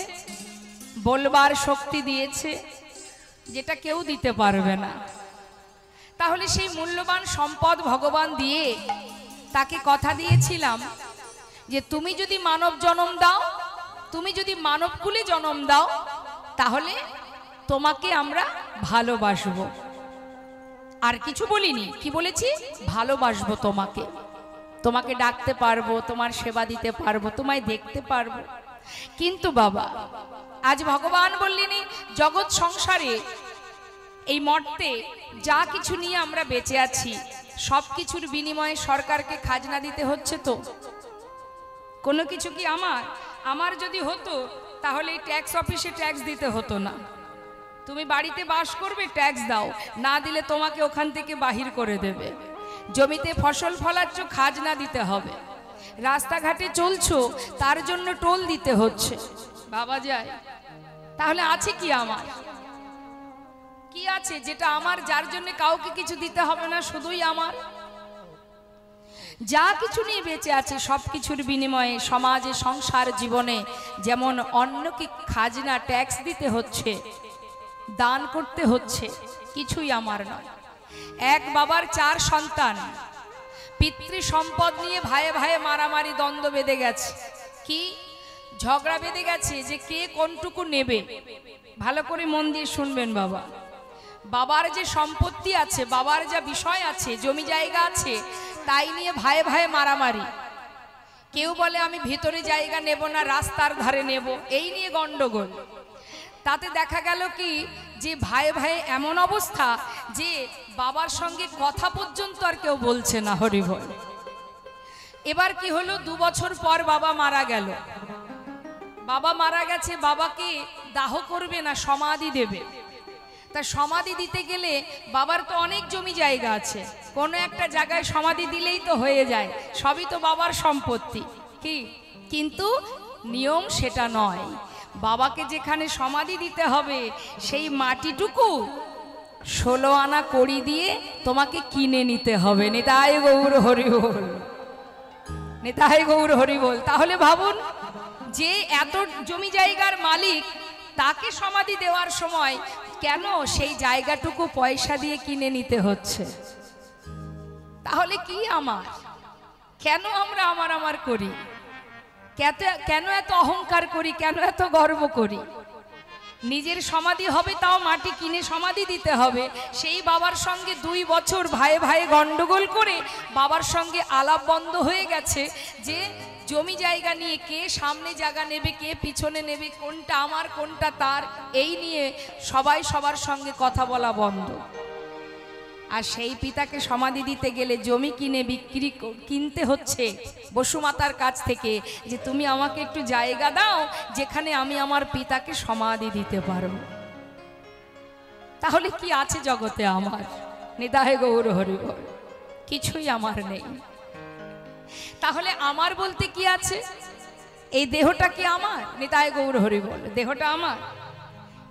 বলবার শক্তি দিয়েছে, যেটা কেউ দিতে পারবে না। তাহলে সেই মূল্যবান সম্পদ ভগবান দিয়ে তাকে কথা দিয়েছিলাম যে তুমি যদি মানব জন্ম দাও, তুমি যদি মানব কুলে জন্ম দাও, তাহলে তোমাকে আমরা ভালোবাসবো। আর কিছু বলিনি, কি বলেছি? ভালোবাসবো তোমাকে, তোমাকে ডাকতে পারবো, তোমার সেবা দিতে পারবো, তোমায় দেখতে পারবো। কিন্তু বাবা, আজ ভগবান বললেন জগৎ সংসারে এই মর্তে যা কিছু নিয়ে আমরা বেঁচে আছি, সব কিছুর বিনিময়ে সরকারকে খাজনা দিতে হচ্ছে। তো কোনো কিছু কি আমার যদি হতো তাহলে এই ট্যাক্স অফিসে ট্যাক্স দিতে হতো না। তুমি বাড়িতে বাস করবে, ট্যাক্স দাও, না দিলে তোমাকে ওখান থেকে বাহির করে দেবে। জমিতে ফসল ফলাচ্ছ, খাজনা দিতে হবে। রাস্তাঘাটে চলছো, তার জন্য টোল দিতে হচ্ছে। বাবা যায়, তাহলে আছে কি আমার? কি আছে যেটা আমার, যার জন্য কাউকে কিছু দিতে হবে না, শুধুই আমার? যা কিছু নিয়ে বেঁচে আছে সব কিছুর বিনিময়ে সমাজে সংসার জীবনে যেমন অন্যকে খাজনা ট্যাক্স দিতে হচ্ছে, দান করতে হচ্ছে, কিছুই আমার নয়। এক বাবার 4 সন্তান, পিতৃ সম্পদ নিয়ে ভাইয়ে ভাইয়ে মারামারি দ্বন্দ্ব বেঁধে গেছে। কি ঝগড়া বেঁধে গেছে যে কে কোনটুকু নেবে। ভালো করে মন দিয়ে শুনবেন বাবা। বাবার যে সম্পত্তি আছে, বাবার যা বিষয় আছে, জমি জায়গা আছে, তাই নিয়ে ভাইয়ে ভাইয়ে মারামারি। কেউ বলে আমি ভিতরে জায়গা নেব না, রাস্তার ধারে নেব, এই নিয়ে গন্ডগোল। তাতে দেখা গেল কি যে ভাইয়ে ভাইয়ে এমন অবস্থা যে বাবার সঙ্গে কথা পর্যন্ত আর কেউ বলছে না। হরি বল। এবার কি হলো, 2 বছর পর বাবা মারা গেল। বাবা মারা গেছে, বাবাকে দাহ করবে না, সমাধি দেবে। তা সমাধি দিতে গেলে বাবার তো অনেক জমি জায়গা আছে, কোনো একটা জায়গায় সমাধি দিলেই তো হয়ে যায়, সবই তো বাবার সম্পত্তি। কি কিন্তু নিয়ম সেটা নয়। বাবাকে যেখানে সমাধি দিতে হবে সেই মাটিটুকু 16 আনা কড়ি দিয়ে তোমাকে কিনে নিতে হবে। নিতাই গৌর হরি বল, নিতাই গৌর হরি বল। তাহলে ভাবুন, যে এত জমি জায়গার মালিক, তাকে সমাধি দেওয়ার সময় কেন সেই জায়গাটুকু পয়সা দিয়ে কিনে নিতে হচ্ছে? তাহলে কি আমার, কেন আমরা আমার আমার করি? কেন এত অহংকার করি? কেন এত গর্ব করি? নিজের সমাধি হবে, তাও মাটি কিনে সমাধি দিতে হবে। সেই বাবার সঙ্গে 2 বছর ভাইয়ে ভাইয়ে গন্ডগোল করে বাবার সঙ্গে আলাপ বন্ধ হয়ে গেছে যে জমি জায়গা নিয়ে কে সামনে জায়গা নেবে, কে পিছনে নেবে, কোনটা আমার কোনটা তার, এই নিয়ে সবাই সবার সঙ্গে কথা বলা বন্ধ। আর সেই পিতাকে সমাধি দিতে গেলে জমি কিনতে হচ্ছে বসুমাতার কাছ থেকে, যে তুমি আমাকে একটু জায়গা দাও যেখানে আমি আমার পিতাকে সমাধি দিতে পারবো। তাহলে কি আছে জগতে আমার? নিতাই গৌর হরি বল। কিছুই আমার নেই। তাহলে আমার বলতে কি আছে? এই দেহটা কি আমার? নিতাই গৌর হরি বল। দেহটা আমার।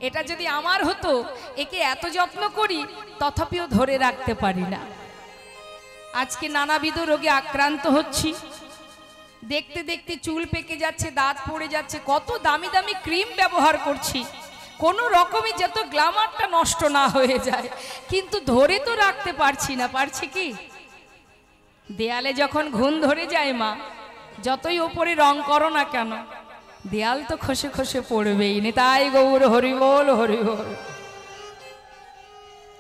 এটা যদি আমার হতো, একে এত যত্ন করি তথাপিও ধরে রাখতে পারি না। আজকে নানাবিধ রোগে আক্রান্ত হচ্ছি, দেখতে দেখতে চুল পেকে যাচ্ছে, দাঁত পড়ে যাচ্ছে, কত দামি দামি ক্রিম ব্যবহার করছি, কোনো রকমে যত গ্ল্যামারটা নষ্ট না হয়ে যায়, কিন্তু ধরে তো রাখতে পারছি না। পারছি কি? দেয়ালে যখন ঘুণ ধরে যায় মা, যতই ওপরে রং করো না কেন, দেয়াল তো খসে খসে পড়বেই। নিতাই গৌর হরি বল, হরি বল।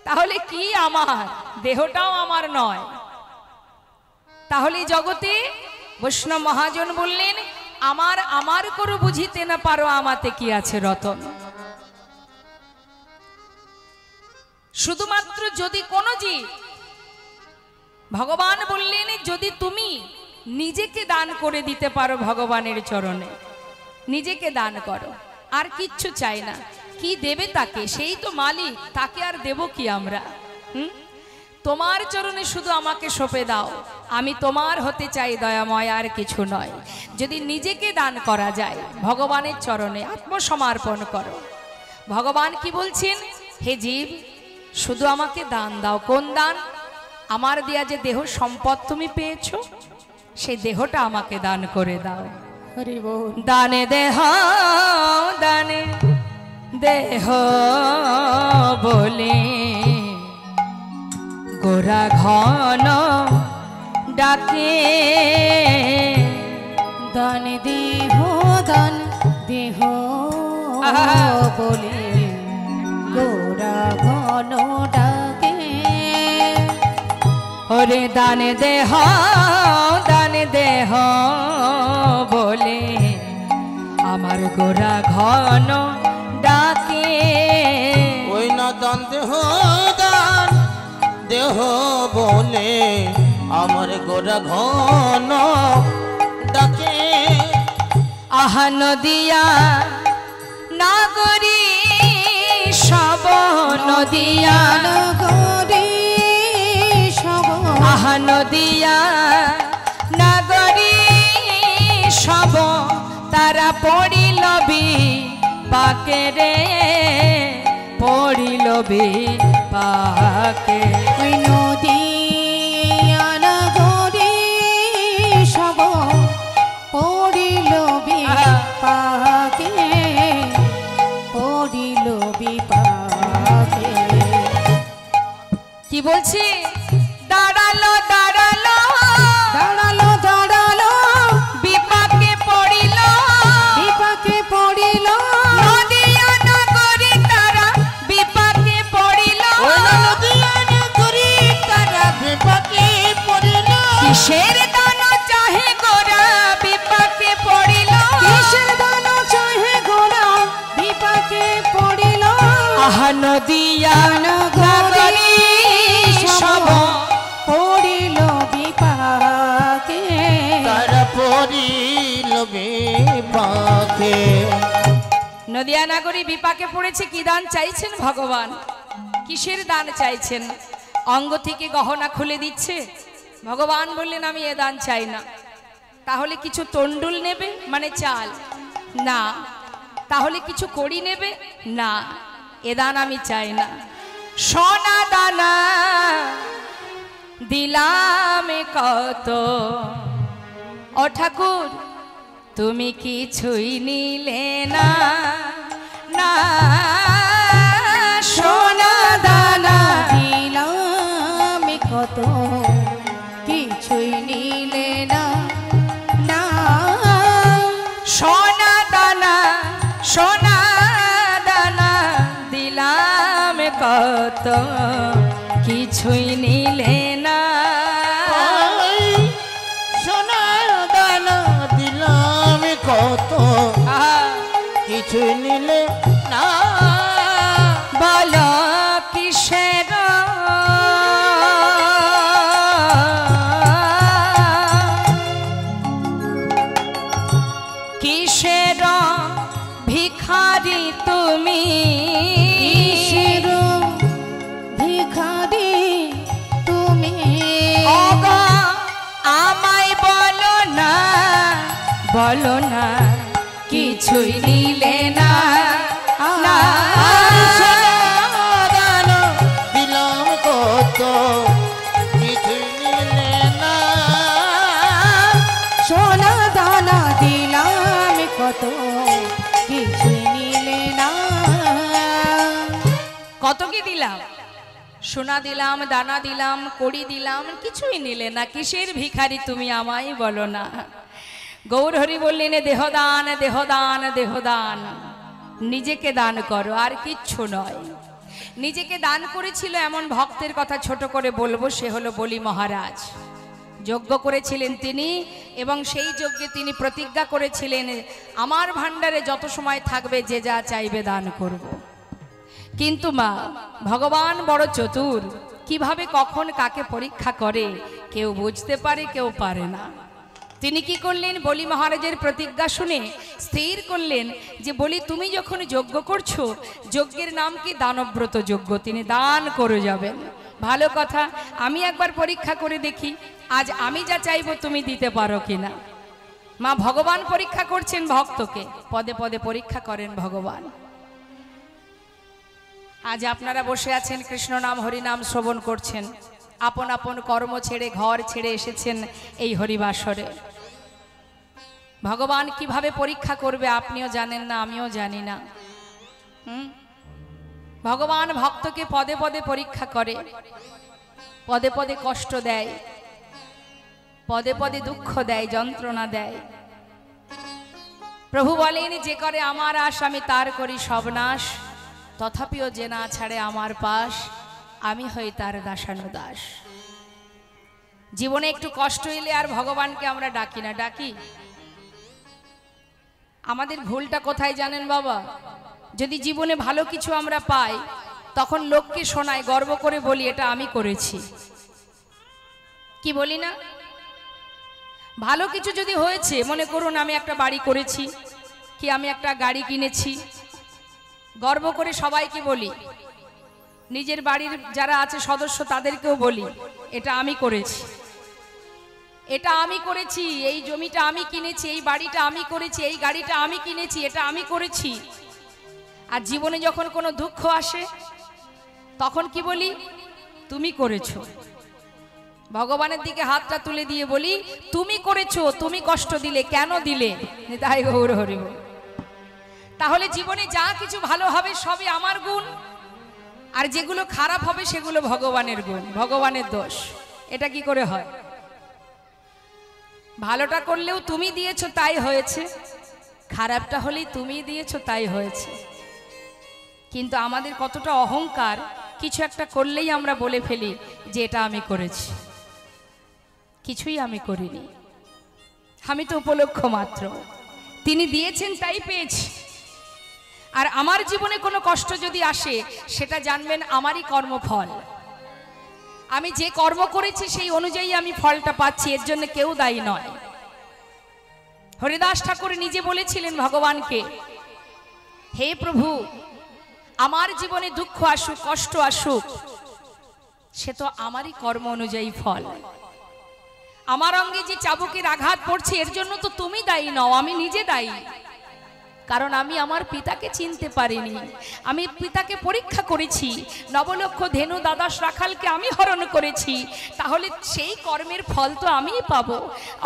তাহলে কি আমার? দেহটাও আমার নয়। তাহলে জগতে বৈষ্ণব মহাজন বললেন, আমার আমার করে বুঝিতে না পারো, আমাতে কি আছে রতন। শুধুমাত্র যদি কোনো জীব, ভগবান বললেন, যদি তুমি নিজেকে দান করে দিতে পারো ভগবানের চরণে, নিজেকে দান করো, আর কিচ্ছু চাই না। কি দেবে তাকে? সেই তো মালিক, তাকে আর দেব কি আমরা? তোমার চরণে শুধু আমাকে সঁপে দাও, আমি তোমার হতে চাই দয়াময়, আর কিছু নয়। যদি নিজেকে দান করা যায় ভগবানের চরণে, আত্মসমর্পণ করো। ভগবান কি বলছেন? হে জীব, শুধু আমাকে দান দাও। কোন দান? আমার দেয়া যে দেহ সম্পদ তুমি পেয়েছো, সেই দেহটা আমাকে দান করে দাও। হরি বল। দানে দেহ, দানে দেহ বলে গোরা ঘন ডাকে। দান দেহ, দান দেহ বলে গোরা ঘন ডাকে। ওরে দানে দেহ, দানে দেহ বলে আমার গোরা ঘন ডাকে। ওই না দান দেহ, দান দেহ বলে আমার গোরা ঘন ডাকে। আহা নদিয়া নাগরী সব, নদিয়া নগরী সব, আহা নদিয়া নাগরী সব, তারা পড়িল পাকে রে, পড়িল পাকে। ওই নদিয়া নগরী বিপাকে। কি বলছি? দাঁড়ালো দাঁড়ালো দাঁড়ালো দাঁড়ালো বিপাকে পড়িল, বিপাকে পড়িল, নদিয়া নগরী তারা বিপাকে পড়িল। কিসের দান চাহে গোরা বিপাকে পড়িল, কিসের দান চাহে গোরা বিপাকে পড়িল। আহা নদিয়া নগরী সব পড়িল বিপাকে। তারা পড়িল বিপাকে। নদিয়া নগরী বিপাকে পড়েছে। কি দান চাইছেন ভগবান? কিসের দান চাইছেন? অঙ্গ থেকে গহনা খুলে দিচ্ছে। ভগবান বললেন আমি এ দান চাই না। তাহলে কিছু তন্ডুল নেবে, মানে চাল? না। তাহলে কিছু কড়ি নেবে? না, এ দান আমি চাই না। সোনা দানা দিলাম কত, ও ঠাকুর তুমি কিছুই নিলে না। না, সোনা দানা দিলাম কত, কিছুই নিলে না। না, সোনা দানা, সোনা দানা দিলাম কত, কিছুই নিলে না। সোনার দানা দিলাম কত, আহা, কিছু নিলে না। বলো কিসের কিসের ভিখারি তুমি, কিসের ভিখারি তুমি। ওগো আমায় বলো না, বলো না কিছুই নিলে না। না, সোনার দানা দিলাম কত, কিছু নিলে না। সোনা দানা দিলাম কত, কিছুই নিলে না। কত কি দিলাম? সোনা দিলাম, দানা দিলাম, কড়ি দিলাম, কিছুই নিলে না। কিসের ভিখারি তুমি আমায় বলো না। গৌর হরি বললেন দেহদান দেহদান দেহদান, নিজেকে দান করো, আর কিচ্ছু নয়। নিজেকে দান করেছিল এমন ভক্তের কথা ছোট করে বলবো, সে হলো বলি মহারাজ। যজ্ঞ করেছিলেন তিনি, এবং সেই যজ্ঞে তিনি প্রতিজ্ঞা করেছিলেন আমার ভাণ্ডারে যত সময় থাকবে যে যা চাইবে দান করব। কিন্তু মা ভগবান বড় চতুর, কিভাবে কখন কাকে পরীক্ষা করে কেউ বুঝতে পারে, কেউ পারে না। তিনি কি করলেন? বলি মহারাজের প্রতিজ্ঞা শুনে স্থির করলেন যে বলি তুমি যখন যজ্ঞ করছো, যজ্ঞের নাম কি? দানব্রত যজ্ঞ। তিনি দান করে যাবেন। ভালো কথা, আমি একবার পরীক্ষা করে দেখি আজ আমি যা চাইবো তুমি দিতে পারো কিনা। মা ভগবান পরীক্ষা করছেন ভক্তকে, পদে পদে পরীক্ষা করেন ভগবান। আজ আপনারা বসে আছেন, কৃষ্ণ নাম হরিনাম শ্রবণ করছেন, আপন আপন কর্ম ছেড়ে ঘর ছেড়ে এসেছেন এই হরিবাসরে। ভগবান কিভাবে পরীক্ষা করবে আপনিও জানেন না, আমিও জানি না। ভগবান ভক্তকে পদে পদে পরীক্ষা করে, পদে পদে কষ্ট দেয়, পদে পদে দুঃখ দেয়, যন্ত্রণা দেয়। প্রভু বলেন যে করে আমার আশ আমি তার করি সবনাশ, তথাপিও যে না ছাড়ে আমার পাশ আমি হই তার দাসানুদাস। জীবনে একটু কষ্ট এলে আর ভগবানকে আমরা ডাকি না, ডাকি? আমাদের ভুলটা কোথায় জানেন বাবা? যদি জীবনে ভালো কিছু আমরা পাই তখন লোককে শোনাই, গর্ব করে বলি এটা আমি করেছি, কি বলি না? ভালো কিছু যদি হয়েছে, মনে করুন আমি একটা বাড়ি করেছি, কি আমি একটা গাড়ি কিনেছি, গর্ব করে সবাইকে বলি, নিজের বাড়ির যারা আছে সদস্য তাদেরকেও বলি এটা আমি করেছি, এটা আমি করেছি, এই জমিটা আমি কিনেছি, এই বাড়িটা আমি করেছি, এই গাড়িটা আমি কিনেছি, এটা আমি করেছি। আর জীবনে যখন কোনো দুঃখ আসে তখন কি বলি? তুমি করেছো। ভগবানের দিকে হাতটা তুলে দিয়ে বলি তুমি করেছো, তুমি কষ্ট দিলে, কেন দিলে? তাই গৌর হরি বল। তাহলে জীবনে যা কিছু ভালো হবে সবই আমার গুণ, আর যেগুলো খারাপ হবে সেগুলো ভগবানের গুণ, ভগবানের দোষ। এটা কি করে হয়? ভালোটা করলেও তুমি দিয়েছো তাই হয়েছে, খারাপটা হলেই তুমি দিয়েছো তাই হয়েছে। কিন্তু আমাদের কতটা অহংকার, কিছু একটা করলেই আমরা বলে ফেলি যে এটা আমি করেছি। কিছুই আমি করিনি, আমি তো উপলক্ষ মাত্র, তিনি দিয়েছেন তাই পেয়েছি। আর আমার জীবনে কোনো কষ্ট যদি আসে সেটা জানবেন আমারই কর্মফল। আমি যে কর্ম করেছি সেই অনুযায়ী আমি ফলটা পাচ্ছি, এর জন্য কেউ দায়ী নয়। হরিদাস ঠাকুর নিজে বলেছিলেন ভগবানকে, হে প্রভু, আমার জীবনে দুঃখ আসুক, কষ্ট আসুক, সে তো আমারই কর্ম অনুযায়ী ফল। আমার অঙ্গে যে চাবুকের আঘাত পড়ছে এর জন্য তো তুমি দায়ী নও, আমি নিজে দায়ী। কারণ আমি আমার পিতাকে চিনতে পারিনি, আমি পিতাকে পরীক্ষা করেছি, নবলক্ষ ধেনু দ্বাদশ রাখালকে আমি হরণ করেছি, তাহলে সেই কর্মের ফল তো আমিই পাবো।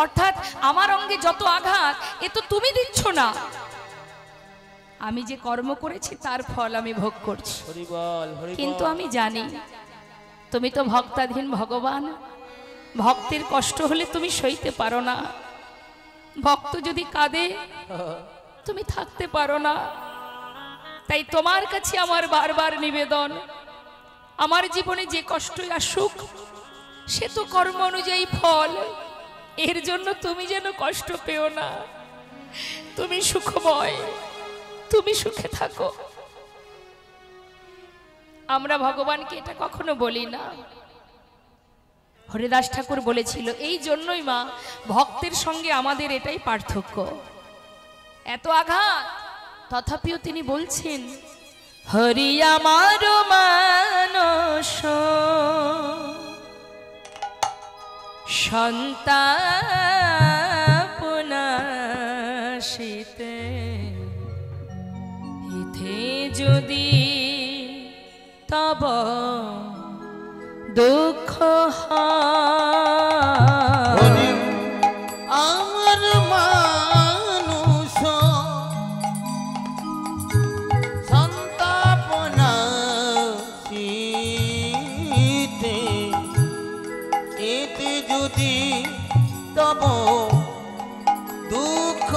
অর্থাৎ আমার অঙ্গে যত আঘাত এ তো তুমি দিচ্ছ না, আমি যে কর্ম করেছি তার ফল আমি ভোগ করছি। কিন্তু আমি জানি তুমি তো ভক্তাধীন ভগবান, ভক্তের কষ্ট হলে তুমি সইতে পারো না, ভক্ত যদি কাঁদে তুমি থাকতে পারো না। তাই তোমার কাছে আমার বারবার নিবেদন, আমার জীবনে যে কষ্টই আসুক সে তো কর্ম অনুযায়ী ফল, এর জন্য তুমি যেন কষ্ট পেও না। তুমি সুখময়, তুমি সুখে থাকো। আমরা ভগবানকে এটা কখনো বলি না। হরিদাস ঠাকুর বলেছিল, এই জন্যই মা ভক্তের সঙ্গে আমাদের এটাই পার্থক্য। এত আঘাত তথাপিও তিনি বলছেন, হরি আমার মানস সন্তাপনাশিতে, ইথে যদি তব দুঃখ হয়, আমার মানুষ সন্তাপনা শীতে, এতে যদি তব দুঃখ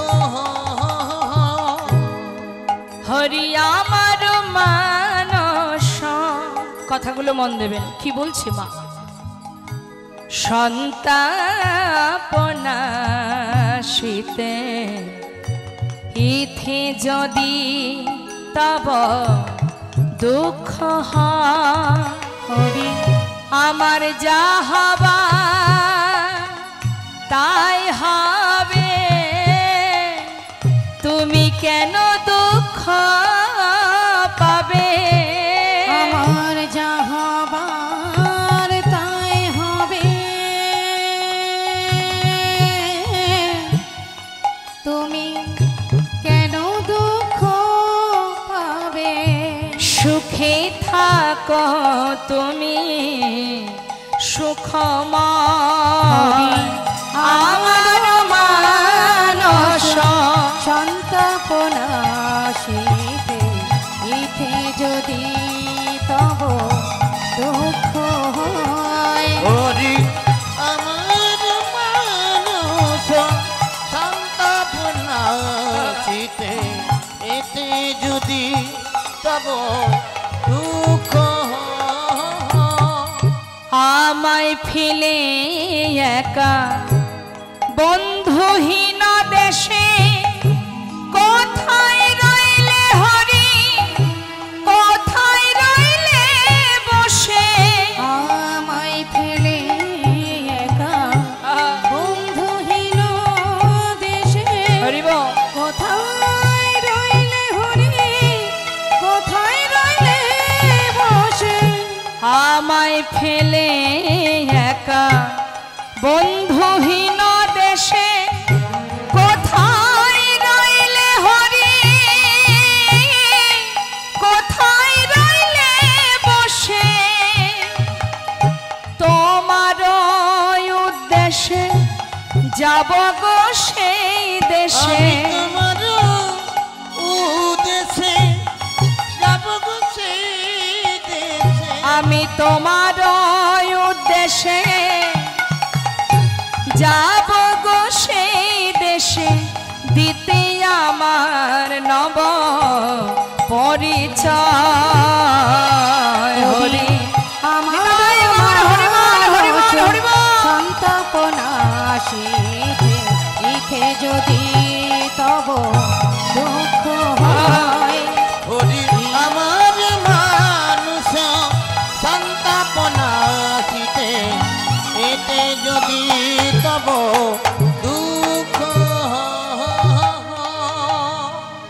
হরি আমার মানস। কথাগুলো মন দেবেন, কি বলছে মা? সন্তাপনাশিতে, ইথে যদি তব দুঃখ হয়, হরি আমার যা হবা তাই হবে, তুমি কেন দুঃখ পাবে? আমার যা হবার তাই হবে, তুমি কেন দুঃখ পাবে? সুখে থাকো তুমি সুখময়, আমার মানস সন্তাপনাশিতে, ইথে যদি তব দুঃখ হয়। হরি আমার মানুষ সন্তাপনা শীতে, এতে যদি তব দুঃখ আমায় ফেলে একা বন্ধুহীন দেশে, কোথায় রইলে হরি, কোথায় রইলে বসে? আমায় ফেলে একা বন্ধুহীন দেশে, হরিব কোথায় রইলে হরি, কোথায় রইলে বসে? আমায় ফেলে একা বন্ধুহীন দেশে, কোথায় রইলে হরি, কোথায় রইলে বসে? তোমার উদ্দেশ্যে যাব গো সেই দেশে, তোমার উদে দেশে যাব গো সেই দেশে আমি তোমার উদ্দেশ্যে যাব গো সেই দেশে দিতে আমার নব পরিচয়